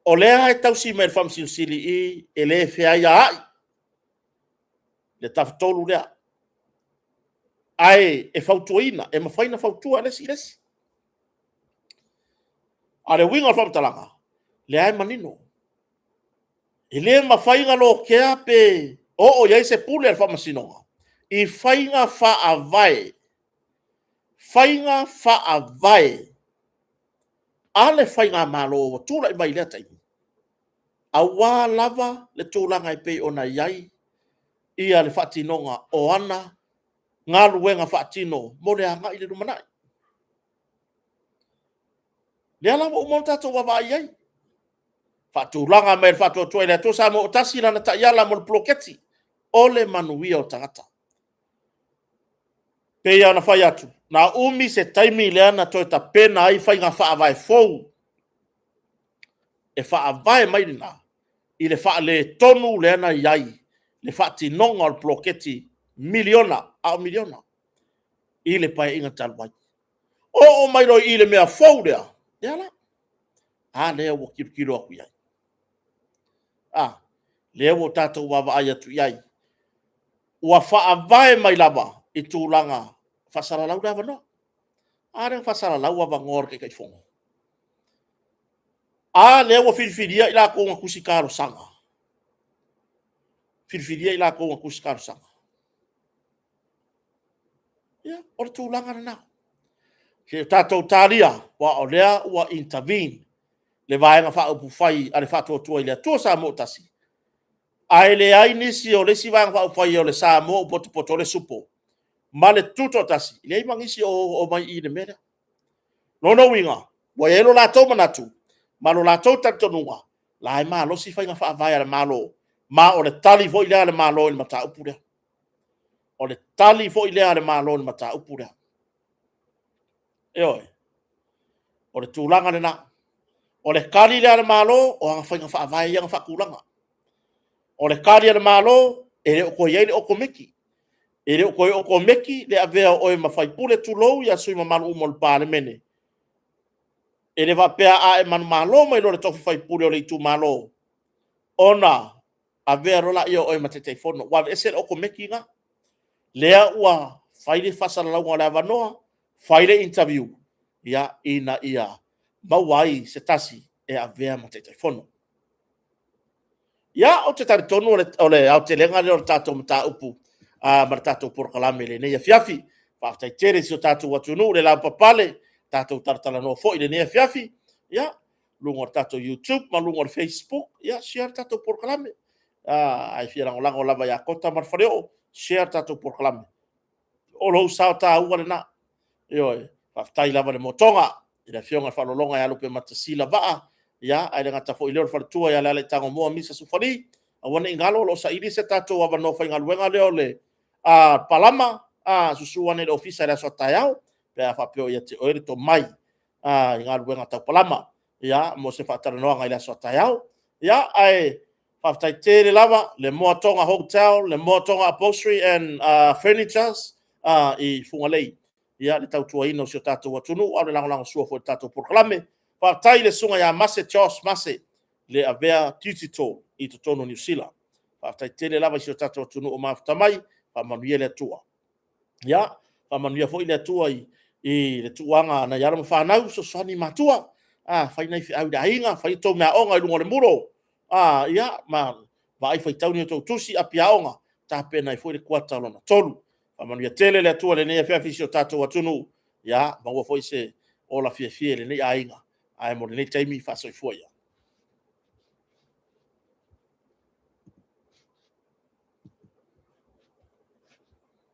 o lea e tau si mai le famsiu sili i ele fea ia ai le taftolu lea ai e fautuina e mafaina fautua lesi lesi ale winga famtalanga le ai manino ele mafainga lo kea pe o ia se pule al famasinonga i fainga fa avai ale fainga malo tula i mai le tai awa lava le tulanga i pe ona iai ia le fatinonga o ana ngā luenga fatino mo le anga i le rumanai le ala mo monta to wa iai fatulanga me fatu to ile to sa mo tasi lana ta yala mo ploketi ole manuia o tangata pe ia na fai atu na umi se taimi le ana to ta pena ai fai nga fa vai fou e fa vai mai na ile fa le tonu le ana iai le fati nonga o ploketi miliona ile pai inga talwai o mai ro ile mea fou dea yala le wo kipkiro aku iai le wo tatou wa ai atu iai ua faavae mai lava i tulaga faasalalau lava no le faasalalau avagor ke kaifogo le ua filifilia i lakou ga kusi kalosaga ia o le tulaga lanao ke tatou talia ua o lea ua intervene le vaenga faaupu fai a le faatuatua i le atua sa mo tasi ae le ai nisi o le si vaenga faaupu fai o le sa mo potopoto le supo ma le tuto tasi le ai mangisi o mai i le mea lono winga ua e lo latou manatu ma lo latou tatonuga la e malosi faiga faavae a le malo ma o le tali foʻi lea le malo i le mataupu lea o le tali foʻi lea le malo i le mataupu lea e oe o le tulaga lenā o le kali le ale malo o anga whainga whaavai anga whakulanga. O le kali ale malo e le oko iei le oko meki. E le oko meki le avea oe mawhai pule tulou ia sui mamalu umo le pāle mene. E le wapea a e manu malo mai lo le tofi whai pule o le itu malo. Ona avea rola ia oe matetei fono. Wa ese le oko meki nga. Lea ua whaile whasalalau le avanoa. Whaile interview. Ia ina ia. Mauai se tasi e avea ma te fono. Ia o te tari tonu o le au te lenga le o tatou mata upu ma tatou porokalame le nei fiafi. Whaftai tere si o tatou watunu le lau papale tatou taratala no fo i le nei fiafi. Ia lungo o tatou YouTube ma lungo o Facebook. Ia share tatou porokalame. Ai fia rangolango lava ia kota marwhareo share tatou porokalame. O lo sao ta ua le na. Ioi, whaftai lava le motonga. Ila fionga whalolonga ya lupe matasila vaa, ya, ai le ngata fo ileo whalatua ya lale tango moa misa sufari, a wana ingalo lo sa ili se tato wa no whainga luenga leo le palama, susuane le ofisa le aso tayao, pe a whapio ia te oere to mai, inga luenga tau palama, ya, mo se whataranoa ngai le aso tayao, ya, ai whaftai tere lava, le Moatonga Hotel, le Moatonga Upholstery and Furnitures, I Fungalei. Ia le tautua ina o sio tatou atunu au le langolango sua fo le tatou porokalame fatai le sunga ia mase Charles Mase le avea titito i totonu New Zealand fatai tele lava i sio tatou atunu o mafuta mai famanuia le atua ia famanuia fo i le atua i le tuanga na iara mawhanau so sani matua fai nei fi au da inga fai to me onga i lunga le muro ia ma vai fai tau ni to tusi a piaonga ta pena i foi le kuata lona tolu pa manu ya tele le tua le nei fa fisio tato watunu ia ma wo foi se ola fie le nei ainga ai mo le nei taimi fa so foi